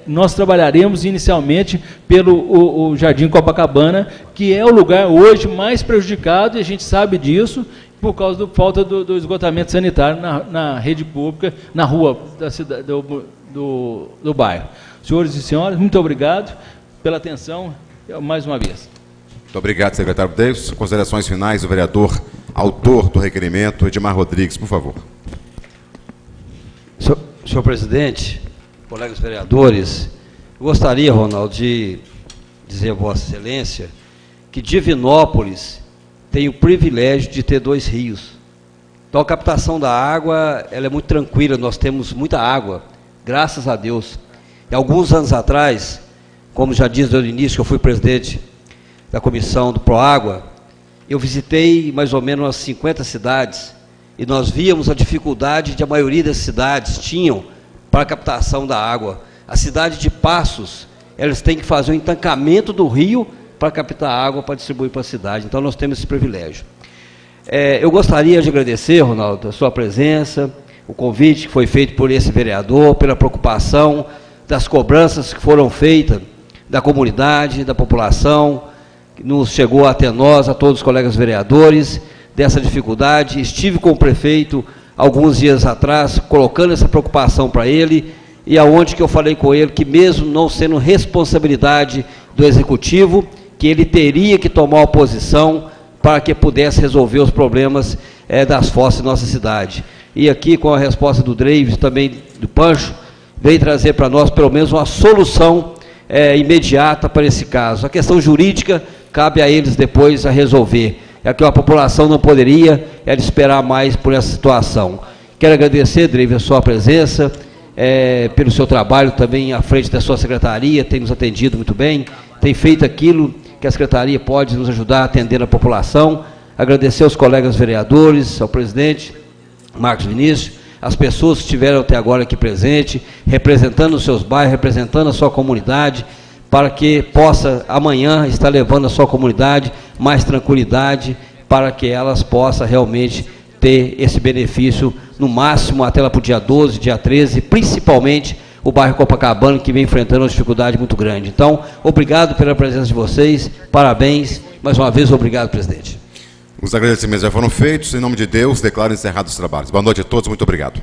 nós trabalharemos inicialmente pelo o Jardim Copacabana, que é o lugar hoje mais prejudicado, e a gente sabe disso, por causa da falta do esgotamento sanitário na rede pública, na rua da cidade, do bairro. Senhores e senhoras, muito obrigado pela atenção mais uma vez. Muito obrigado, secretário Davis. Considerações finais do vereador, autor do requerimento, Edmar Rodrigues, por favor. Senhor presidente, colegas vereadores, eu gostaria, Ronaldo, de dizer a Vossa Excelência que Divinópolis tem o privilégio de ter 2 rios. Então a captação da água ela é muito tranquila, nós temos muita água, graças a Deus. E alguns anos atrás, como já disse no início, que eu fui presidente da comissão do Proágua, eu visitei mais ou menos umas 50 cidades, e nós víamos a dificuldade que a maioria das cidades tinham para a captação da água. A cidade de Passos, elas têm que fazer o entancamento do rio para captar água para distribuir para a cidade. Então nós temos esse privilégio. Eu gostaria de agradecer, Ronaldo, a sua presença, o convite que foi feito por esse vereador, pela preocupação das cobranças que foram feitas da comunidade, da população, que nos chegou até nós, a todos os colegas vereadores, dessa dificuldade. Estive com o prefeito alguns dias atrás, colocando essa preocupação para ele, e aonde que eu falei com ele que, mesmo não sendo responsabilidade do executivo, que ele teria que tomar uma posição para que pudesse resolver os problemas das fossas em nossa cidade. E aqui, com a resposta do Davis, também do Pancho, veio trazer para nós, pelo menos, uma solução imediata para esse caso. A questão jurídica, cabe a eles depois a resolver. É que a população não poderia esperar mais por essa situação. Quero agradecer, Davis, a sua presença, pelo seu trabalho também à frente da sua secretaria, tem nos atendido muito bem, tem feito aquilo que a secretaria pode nos ajudar a atender a população. Agradecer aos colegas vereadores, ao presidente Marcos Vinícius, as pessoas que estiveram até agora aqui presentes, representando os seus bairros, representando a sua comunidade, para que possa amanhã estar levando a sua comunidade mais tranquilidade, para que elas possam realmente ter esse benefício no máximo até lá para o dia 12, dia 13, principalmente o bairro Copacabana, que vem enfrentando uma dificuldade muito grande. Então, obrigado pela presença de vocês, parabéns, mais uma vez, obrigado, presidente. Os agradecimentos já foram feitos, em nome de Deus, declaro encerrados os trabalhos. Boa noite a todos, muito obrigado.